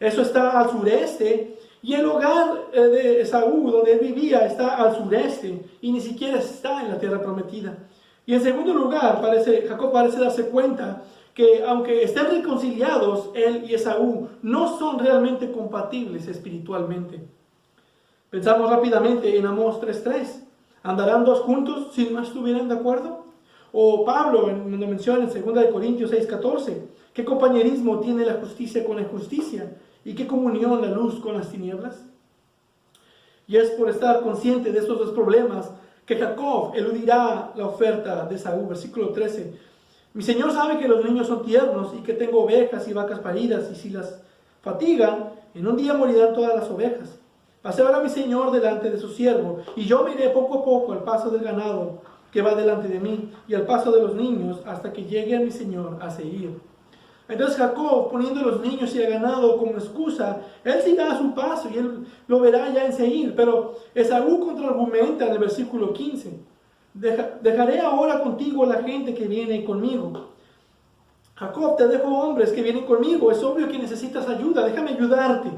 Eso está al sureste, y el hogar de Esaú, donde él vivía, está al sureste, y ni siquiera está en la tierra prometida. Y en segundo lugar, Jacob parece darse cuenta que aunque estén reconciliados, él y Esaú no son realmente compatibles espiritualmente. Pensamos rápidamente en Amós 3:3. ¿Andarán 2 juntos si no estuvieran de acuerdo? O Pablo lo menciona en 2 Corintios 6:14. ¿Qué compañerismo tiene la justicia con la injusticia? ¿Y qué comunión la luz con las tinieblas? Y es por estar consciente de estos 2 problemas que Jacob eludirá la oferta de Esaú. Versículo 13. Mi Señor sabe que los niños son tiernos y que tengo ovejas y vacas paridas, y si las fatigan, en un día morirán todas las ovejas. Pase ahora mi Señor delante de su siervo, y yo me iré poco a poco al paso del ganado que va delante de mí, y al paso de los niños, hasta que llegue a mi Señor a Seir. Entonces Jacob, poniendo a los niños y el ganado como excusa, él seguirá a su paso, y él lo verá ya en Seir. Pero Esaú contraargumenta en el versículo 15. Dejaré ahora contigo a la gente que viene conmigo. Jacob, te dejo hombres que vienen conmigo, es obvio que necesitas ayuda, déjame ayudarte.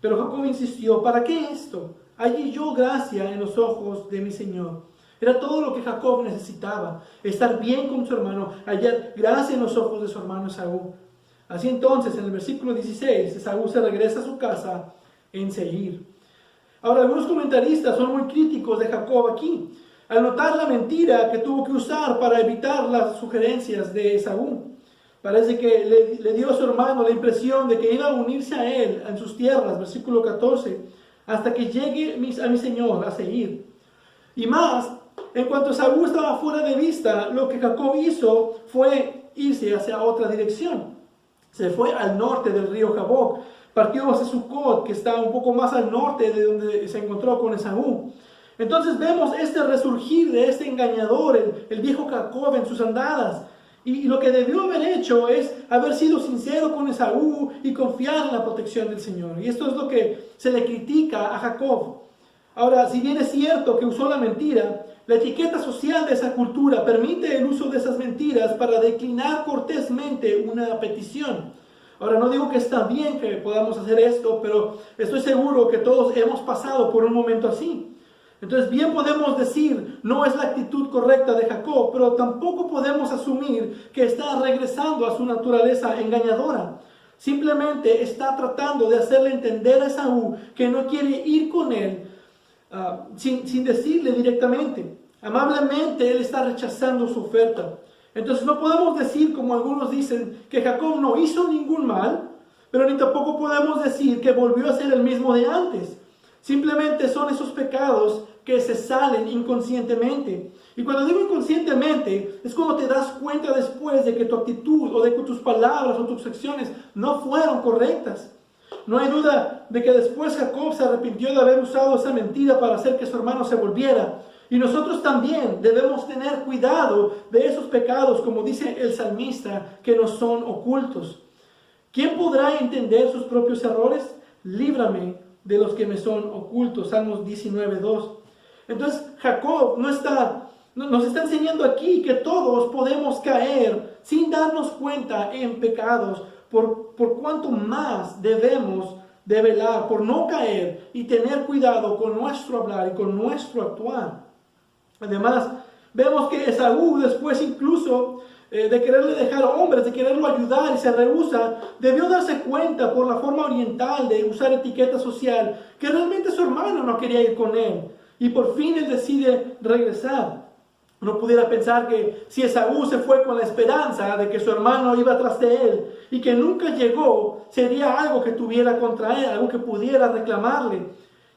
Pero Jacob insistió, ¿para qué esto? Hallé yo gracia en los ojos de mi Señor. Era todo lo que Jacob necesitaba, estar bien con su hermano, hallar gracia en los ojos de su hermano Esaú. Así entonces, en el versículo 16, Esaú se regresa a su casa en Seir. Ahora, algunos comentaristas son muy críticos de Jacob aquí, al notar la mentira que tuvo que usar para evitar las sugerencias de Esaú. Parece que le dio a su hermano la impresión de que iba a unirse a él en sus tierras, versículo 14, hasta que llegue a mi señor, a Seir. Y más, en cuanto Esaú estaba fuera de vista, lo que Jacob hizo fue irse hacia otra dirección. Se fue al norte del río Jaboc, partió hacia Sucot, que está un poco más al norte de donde se encontró con Esaú. Entonces vemos este resurgir de este engañador, el viejo Jacob en sus andadas. Y lo que debió haber hecho es haber sido sincero con Esaú y confiar en la protección del Señor. Y esto es lo que se le critica a Jacob. Ahora, si bien es cierto que usó la mentira, la etiqueta social de esa cultura permite el uso de esas mentiras para declinar cortésmente una petición. Ahora, no digo que está bien que podamos hacer esto, pero estoy seguro que todos hemos pasado por un momento así. Entonces, bien podemos decir, no es la actitud correcta de Jacob, pero tampoco podemos asumir que está regresando a su naturaleza engañadora. Simplemente está tratando de hacerle entender a Esaú que no quiere ir con él sin decirle directamente. Amablemente, él está rechazando su oferta. Entonces, no podemos decir, como algunos dicen, que Jacob no hizo ningún mal, pero ni tampoco podemos decir que volvió a ser el mismo de antes. Simplemente son esos pecados que se salen inconscientemente. Y cuando digo inconscientemente, es cuando te das cuenta después de que tu actitud o de que tus palabras o tus acciones no fueron correctas. No hay duda de que después Jacob se arrepintió de haber usado esa mentira para hacer que su hermano se volviera. Y nosotros también debemos tener cuidado de esos pecados, como dice el salmista, que nos son ocultos. ¿Quién podrá entender sus propios errores? Líbrame de los que me son ocultos. Salmos 19:2. Entonces Jacob nos está enseñando aquí que todos podemos caer sin darnos cuenta en pecados, por cuanto más debemos de velar por no caer y tener cuidado con nuestro hablar y con nuestro actuar. Además, vemos que Esaú después incluso de quererle dejar hombres, de quererlo ayudar y se rehúsa, debió darse cuenta por la forma oriental de usar etiqueta social que realmente su hermano no quería ir con él. Y por fin él decide regresar. No pudiera pensar que si Esaú se fue con la esperanza de que su hermano iba tras de él y que nunca llegó, sería algo que tuviera contra él, algo que pudiera reclamarle.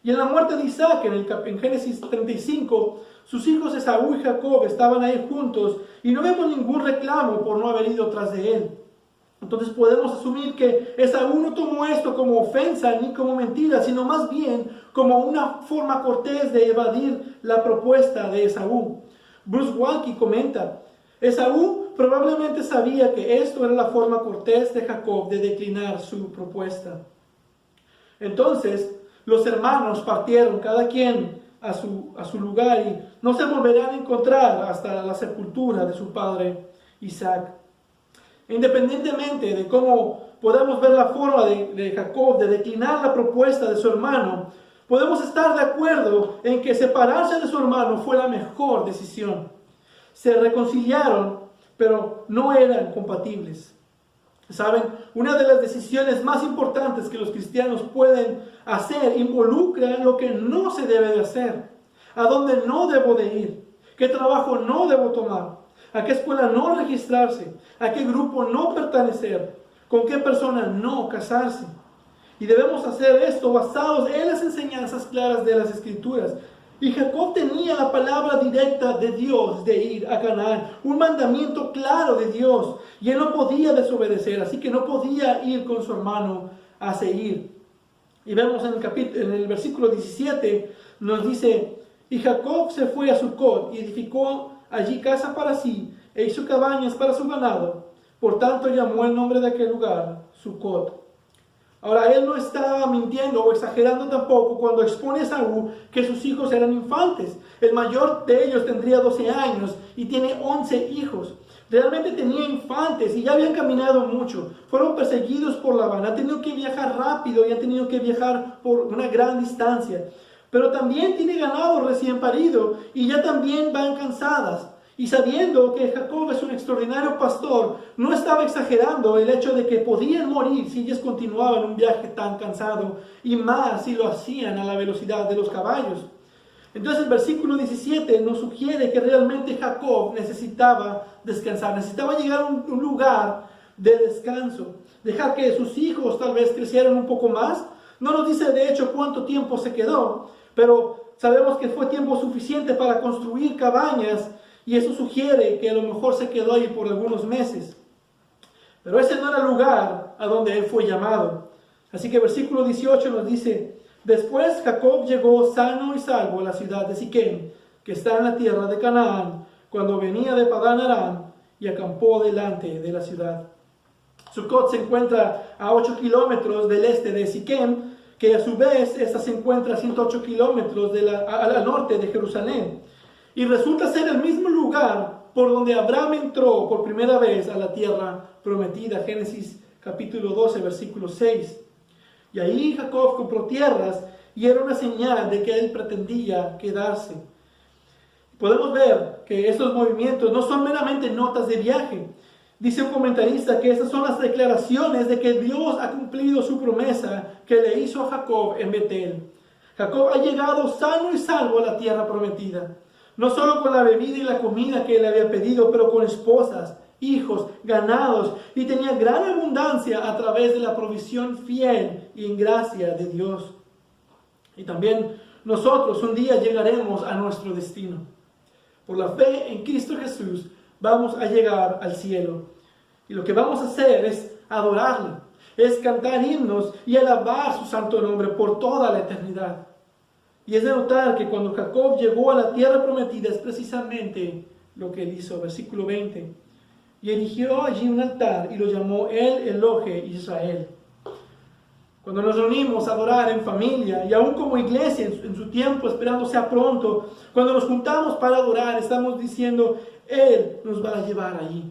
Y en la muerte de Isaac, en Génesis 35, sus hijos Esaú y Jacob estaban ahí juntos y no vemos ningún reclamo por no haber ido tras de él. Entonces podemos asumir que Esaú no tomó esto como ofensa ni como mentira, sino más bien como una forma cortés de evadir la propuesta de Esaú. Bruce Waltke comenta, Esaú probablemente sabía que esto era la forma cortés de Jacob de declinar su propuesta. Entonces los hermanos partieron cada quien a su lugar y no se volverán a encontrar hasta la sepultura de su padre Isaac. Independientemente de cómo podamos ver la forma de Jacob de declinar la propuesta de su hermano, podemos estar de acuerdo en que separarse de su hermano fue la mejor decisión. Se reconciliaron, pero no eran compatibles. ¿Saben? Una de las decisiones más importantes que los cristianos pueden hacer involucra lo que no se debe de hacer, a dónde no debo de ir, qué trabajo no debo tomar, a qué escuela no registrarse, a qué grupo no pertenecer, con qué persona no casarse. Y debemos hacer esto basados en las enseñanzas claras de las Escrituras. Y Jacob tenía la palabra directa de Dios de ir a Canaán, un mandamiento claro de Dios, y él no podía desobedecer, así que no podía ir con su hermano a Seir. Y vemos en el versículo 17, nos dice, y Jacob se fue a Sucot y edificó allí casa para sí, e hizo cabañas para su ganado, por tanto llamó el nombre de aquel lugar Sucot. Ahora, él no estaba mintiendo o exagerando tampoco cuando expone a Esaú que sus hijos eran infantes. El mayor de ellos tendría 12 años y tiene 11 hijos. Realmente tenía infantes y ya habían caminado mucho. Fueron perseguidos por Labán. Han tenido que viajar rápido y han tenido que viajar por una gran distancia. Pero también tiene ganado recién parido y ya también van cansadas. Y sabiendo que Jacob es un extraordinario pastor, no estaba exagerando el hecho de que podían morir si ellos continuaban un viaje tan cansado, y más si lo hacían a la velocidad de los caballos. Entonces el versículo 17 nos sugiere que realmente Jacob necesitaba descansar, necesitaba llegar a un lugar de descanso, dejar que sus hijos tal vez crecieran un poco más. No nos dice de hecho cuánto tiempo se quedó, pero sabemos que fue tiempo suficiente para construir cabañas, y eso sugiere que a lo mejor se quedó ahí por algunos meses. Pero ese no era el lugar a donde él fue llamado. Así que versículo 18 nos dice: después Jacob llegó sano y salvo a la ciudad de Siquem, que está en la tierra de Canaán, cuando venía de Padán Aram, y acampó delante de la ciudad. Sucot se encuentra a 8 kilómetros del este de Siquem, que a su vez esta se encuentra a 108 kilómetros al norte de Jerusalén. Y resulta ser el mismo lugar por donde Abraham entró por primera vez a la tierra prometida. Génesis capítulo 12, versículo 6. Y ahí Jacob compró tierras, y era una señal de que él pretendía quedarse. Podemos ver que estos movimientos no son meramente notas de viaje. Dice un comentarista que estas son las declaraciones de que Dios ha cumplido su promesa que le hizo a Jacob en Betel. Jacob ha llegado sano y salvo a la tierra prometida. No solo con la bebida y la comida que él había pedido, pero con esposas, hijos, ganados, y tenía gran abundancia a través de la provisión fiel y en gracia de Dios. Y también nosotros un día llegaremos a nuestro destino. Por la fe en Cristo Jesús vamos a llegar al cielo. Y lo que vamos a hacer es adorarle, es cantar himnos y alabar su santo nombre por toda la eternidad. Y es de notar que cuando Jacob llegó a la tierra prometida es precisamente lo que él hizo. Versículo 20. Y erigió allí un altar y lo llamó El Elohe Israel. Cuando nos reunimos a adorar en familia y aún como iglesia en su tiempo, esperando sea pronto, cuando nos juntamos para adorar, estamos diciendo: Él nos va a llevar allí.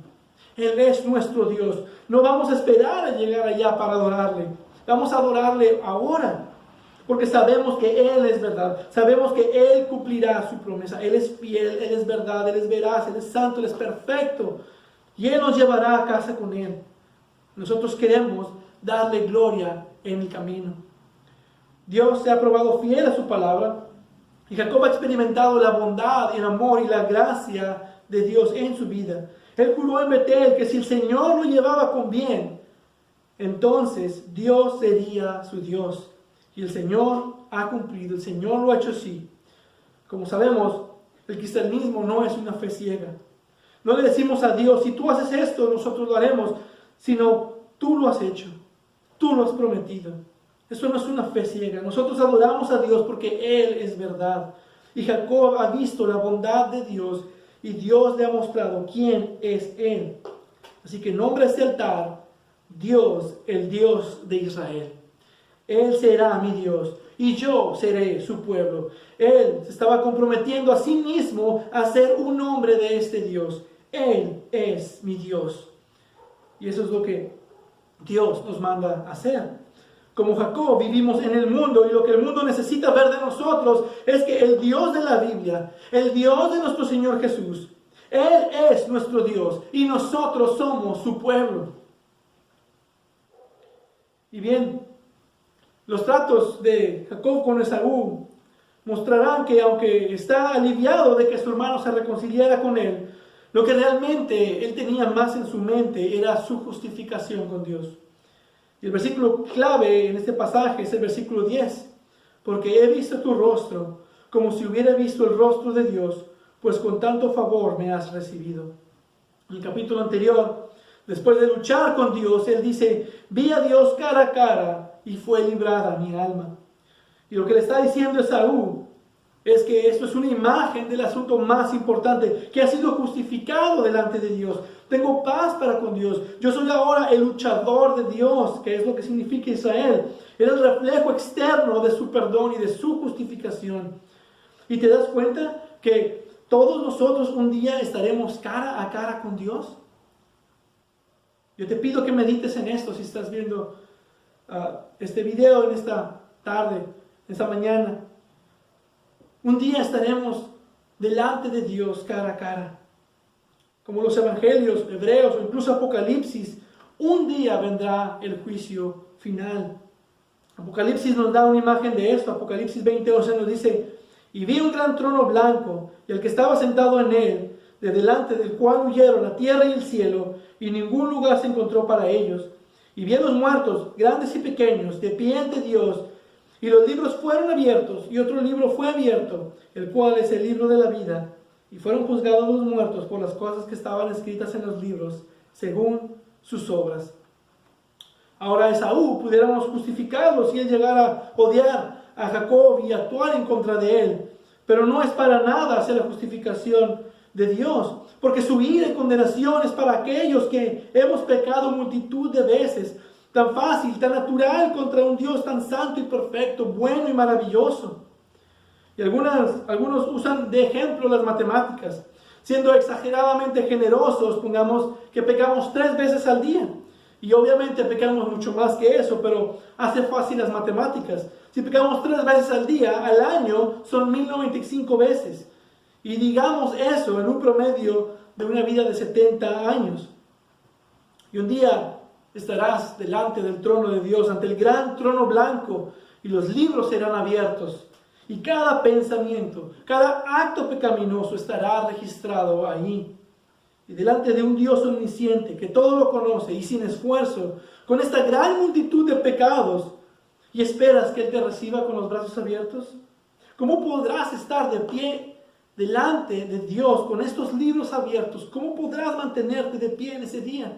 Él es nuestro Dios. No vamos a esperar a llegar allá para adorarle. Vamos a adorarle ahora. Porque sabemos que Él es verdad, sabemos que Él cumplirá su promesa. Él es fiel, Él es verdad, Él es veraz, Él es santo, Él es perfecto. Y Él nos llevará a casa con Él. Nosotros queremos darle gloria en el camino. Dios se ha probado fiel a su palabra. Y Jacob ha experimentado la bondad, el amor y la gracia de Dios en su vida. Él juró en Betel que si el Señor lo llevaba con bien, entonces Dios sería su Dios. Y el Señor ha cumplido, el Señor lo ha hecho así. Como sabemos, el cristianismo no es una fe ciega. No le decimos a Dios: si tú haces esto, nosotros lo haremos. Sino, tú lo has hecho, tú lo has prometido. Eso no es una fe ciega. Nosotros adoramos a Dios porque Él es verdad. Y Jacob ha visto la bondad de Dios, y Dios le ha mostrado quién es Él. Así que nombra este altar Dios, el Dios de Israel. Él será mi Dios y yo seré su pueblo. Él se estaba comprometiendo a sí mismo a ser un hombre de este Dios. Él es mi Dios. Y eso es lo que Dios nos manda a hacer. Como Jacob vivimos en el mundo, y lo que el mundo necesita ver de nosotros es que el Dios de la Biblia, el Dios de nuestro Señor Jesús, Él es nuestro Dios y nosotros somos su pueblo. Y bien, los tratos de Jacob con Esaú mostrarán que aunque está aliviado de que su hermano se reconciliara con él, lo que realmente él tenía más en su mente era su justificación con Dios. Y el versículo clave en este pasaje es el versículo 10. Porque he visto tu rostro como si hubiera visto el rostro de Dios, pues con tanto favor me has recibido. En el capítulo anterior, después de luchar con Dios, él dice: vi a Dios cara a cara y fue librada mi alma. Y lo que le está diciendo Esaú es que esto es una imagen del asunto más importante, que ha sido justificado delante de Dios. Tengo paz para con Dios. Yo soy ahora el luchador de Dios, que es lo que significa Israel. Era el reflejo externo de su perdón y de su justificación. Y te das cuenta que todos nosotros un día estaremos cara a cara con Dios. Yo te pido que medites en esto si estás viendo este video en esta tarde, en esta mañana. Un día estaremos delante de Dios cara a cara. como los evangelios, Hebreos o incluso Apocalipsis, un día vendrá el juicio final. Apocalipsis nos da una imagen de esto. Apocalipsis 20:11 nos dice: y vi un gran trono blanco, y el que estaba sentado en él, de delante del cual huyeron la tierra y el cielo, y ningún lugar se encontró para ellos. Y vi a los muertos, grandes y pequeños, de pie ante Dios, y los libros fueron abiertos, y otro libro fue abierto, el cual es el libro de la vida. Y fueron juzgados los muertos por las cosas que estaban escritas en los libros, según sus obras. Ahora Esaú pudiéramos justificarlo si él llegara a odiar a Jacob y actuar en contra de él, pero no es para nada hacer la justificación de Dios, porque su ira y condenación es para aquellos que hemos pecado multitud de veces, tan fácil, tan natural contra un Dios tan santo y perfecto, bueno y maravilloso. Y algunos usan de ejemplo las matemáticas, siendo exageradamente generosos. Pongamos que pecamos 3 veces al día, y obviamente pecamos mucho más que eso, pero hace fácil las matemáticas. Si pecamos 3 veces al día, al año son 1095 veces. Y digamos eso en un promedio de una vida de 70 años. Y un día estarás delante del trono de Dios, ante el gran trono blanco, y los libros serán abiertos. Y cada pensamiento, cada acto pecaminoso estará registrado ahí. Y delante de un Dios omnisciente que todo lo conoce y sin esfuerzo, con esta gran multitud de pecados, ¿y esperas que Él te reciba con los brazos abiertos? ¿Cómo podrás estar de pie delante de Dios con estos libros abiertos? ¿Cómo podrás mantenerte de pie en ese día?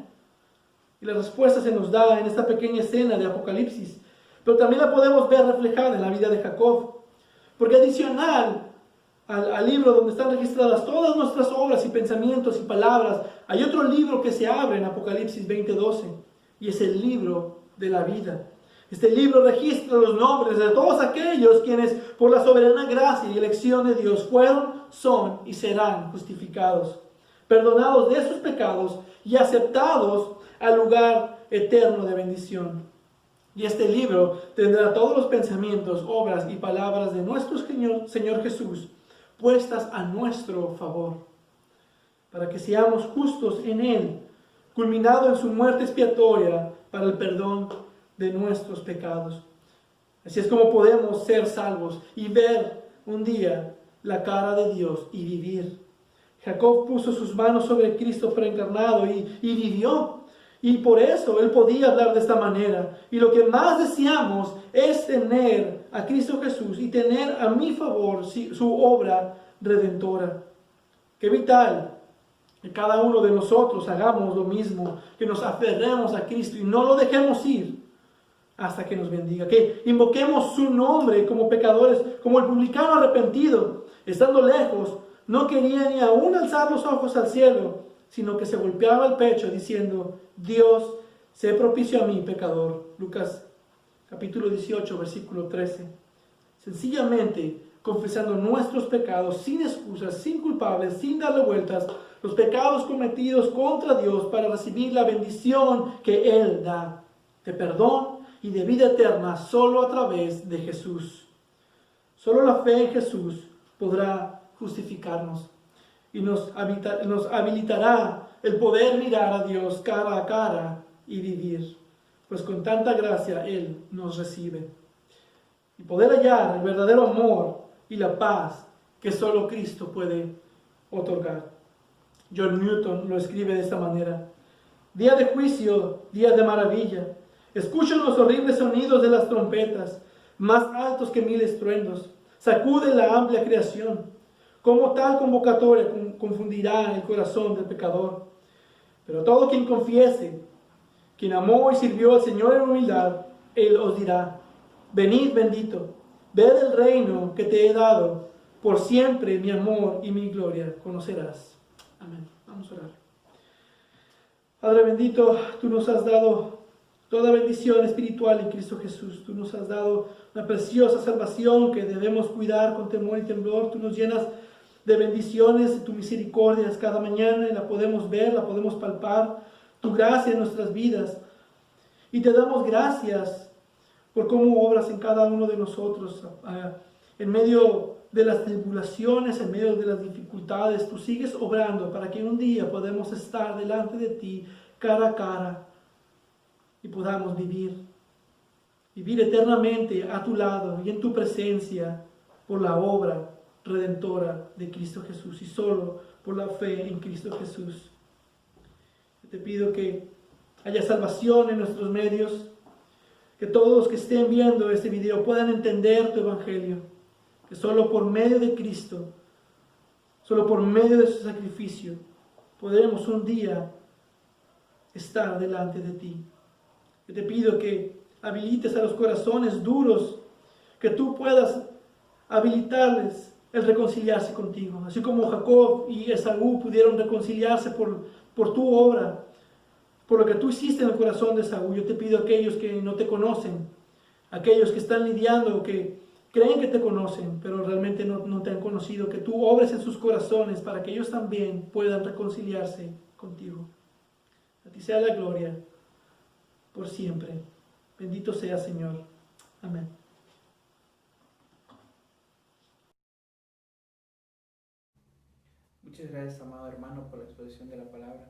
Y la respuesta se nos da en esta pequeña escena de Apocalipsis, pero también la podemos ver reflejada en la vida de Jacob. Porque adicional al libro donde están registradas todas nuestras obras y pensamientos y palabras, hay otro libro que se abre en Apocalipsis 20:12, y es el libro de la vida. Este libro registra los nombres de todos aquellos quienes por la soberana gracia y elección de Dios fueron, son y serán justificados, perdonados de sus pecados y aceptados al lugar eterno de bendición. Y este libro tendrá todos los pensamientos, obras y palabras de nuestro Señor Jesús puestas a nuestro favor, para que seamos justos en Él, culminado en su muerte expiatoria para el perdón de nuestros pecados. Así es como podemos ser salvos y ver un día la cara de Dios y vivir. Jacob puso sus manos sobre Cristo preencarnado y vivió. Y por eso él podía hablar de esta manera. Y lo que más deseamos es tener a Cristo Jesús y tener a mi favor su obra redentora. Qué vital que cada uno de nosotros hagamos lo mismo, que nos aferremos a Cristo y no lo dejemos ir hasta que nos bendiga. Que invoquemos su nombre como pecadores, como el publicano arrepentido, estando lejos, no quería ni aún alzar los ojos al cielo, sino que se golpeaba el pecho diciendo: Dios, sé propicio a mí, pecador. Lucas capítulo 18, versículo 13. Sencillamente confesando nuestros pecados sin excusas, sin culpables, sin darle vueltas, los pecados cometidos contra Dios, para recibir la bendición que Él da de perdón y de vida eterna solo a través de Jesús. Solo la fe en Jesús podrá justificarnos y nos habilitará el poder mirar a Dios cara a cara y vivir, pues con tanta gracia Él nos recibe. Y poder hallar el verdadero amor y la paz que solo Cristo puede otorgar. John Newton lo escribe de esta manera: día de juicio, día de maravilla, escuchan los horribles sonidos de las trompetas, más altos que 1000 estruendos, sacude la amplia creación. Como tal convocatoria confundirá el corazón del pecador. Pero todo quien confiese, quien amó y sirvió al Señor en humildad, Él os dirá: venid bendito, ved el reino que te he dado, por siempre mi amor y mi gloria conocerás. Amén. Vamos a orar. Padre bendito, tú nos has dado toda bendición espiritual en Cristo Jesús. Tú nos has dado una preciosa salvación que debemos cuidar con temor y temblor. Tú nos llenas de bendiciones, de tu misericordia cada mañana, y la podemos ver, la podemos palpar, tu gracia en nuestras vidas. Y te damos gracias por cómo obras en cada uno de nosotros, en medio de las tribulaciones, en medio de las dificultades, tú sigues obrando para que un día podamos estar delante de ti cara a cara y podamos vivir eternamente a tu lado y en tu presencia por la obra redentora de Cristo Jesús y solo por la fe en Cristo Jesús. Te pido que haya salvación en nuestros medios, que todos los que estén viendo este video puedan entender tu evangelio, que solo por medio de Cristo, solo por medio de su sacrificio, podremos un día estar delante de ti. Yo te pido que habilites a los corazones duros, que tú puedas habilitarles el reconciliarse contigo, así como Jacob y Esaú pudieron reconciliarse por tu obra, por lo que tú hiciste en el corazón de Esaú. Yo te pido a aquellos que no te conocen, aquellos que están lidiando, que creen que te conocen, pero realmente no te han conocido, que tú obres en sus corazones para que ellos también puedan reconciliarse contigo. A ti sea la gloria por siempre. Bendito sea, Señor. Amén. Muchas gracias, amado hermano, por la exposición de la palabra.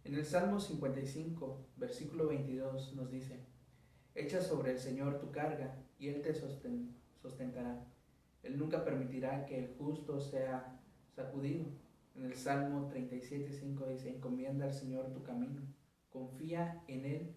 En el Salmo 55, versículo 22 nos dice: echa sobre el Señor tu carga y Él te sustentará. Él nunca permitirá que el justo sea sacudido. En el Salmo 37:5 dice: encomienda al Señor tu camino, confía en Él,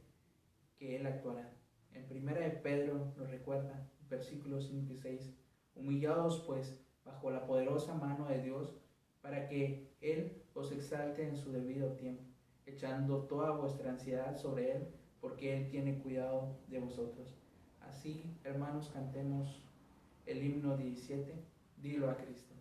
que Él actuará. En primera de Pedro nos recuerda, versículos 5 y 6, humillaos pues bajo la poderosa mano de Dios, para que Él os exalte en su debido tiempo, echando toda vuestra ansiedad sobre Él, porque Él tiene cuidado de vosotros. Así, hermanos, cantemos el himno 17, dilo a Cristo.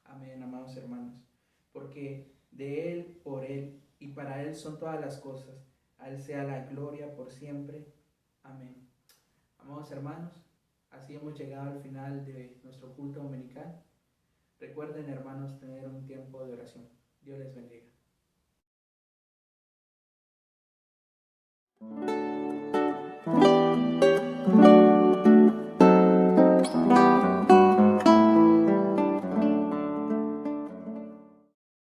Amén, amados hermanos, porque de Él, por Él y para Él son todas las cosas. A Él sea la gloria por siempre. Amén. Amados hermanos, así hemos llegado al final de nuestro culto dominical. Recuerden, hermanos, tener un tiempo de oración. Dios les bendiga.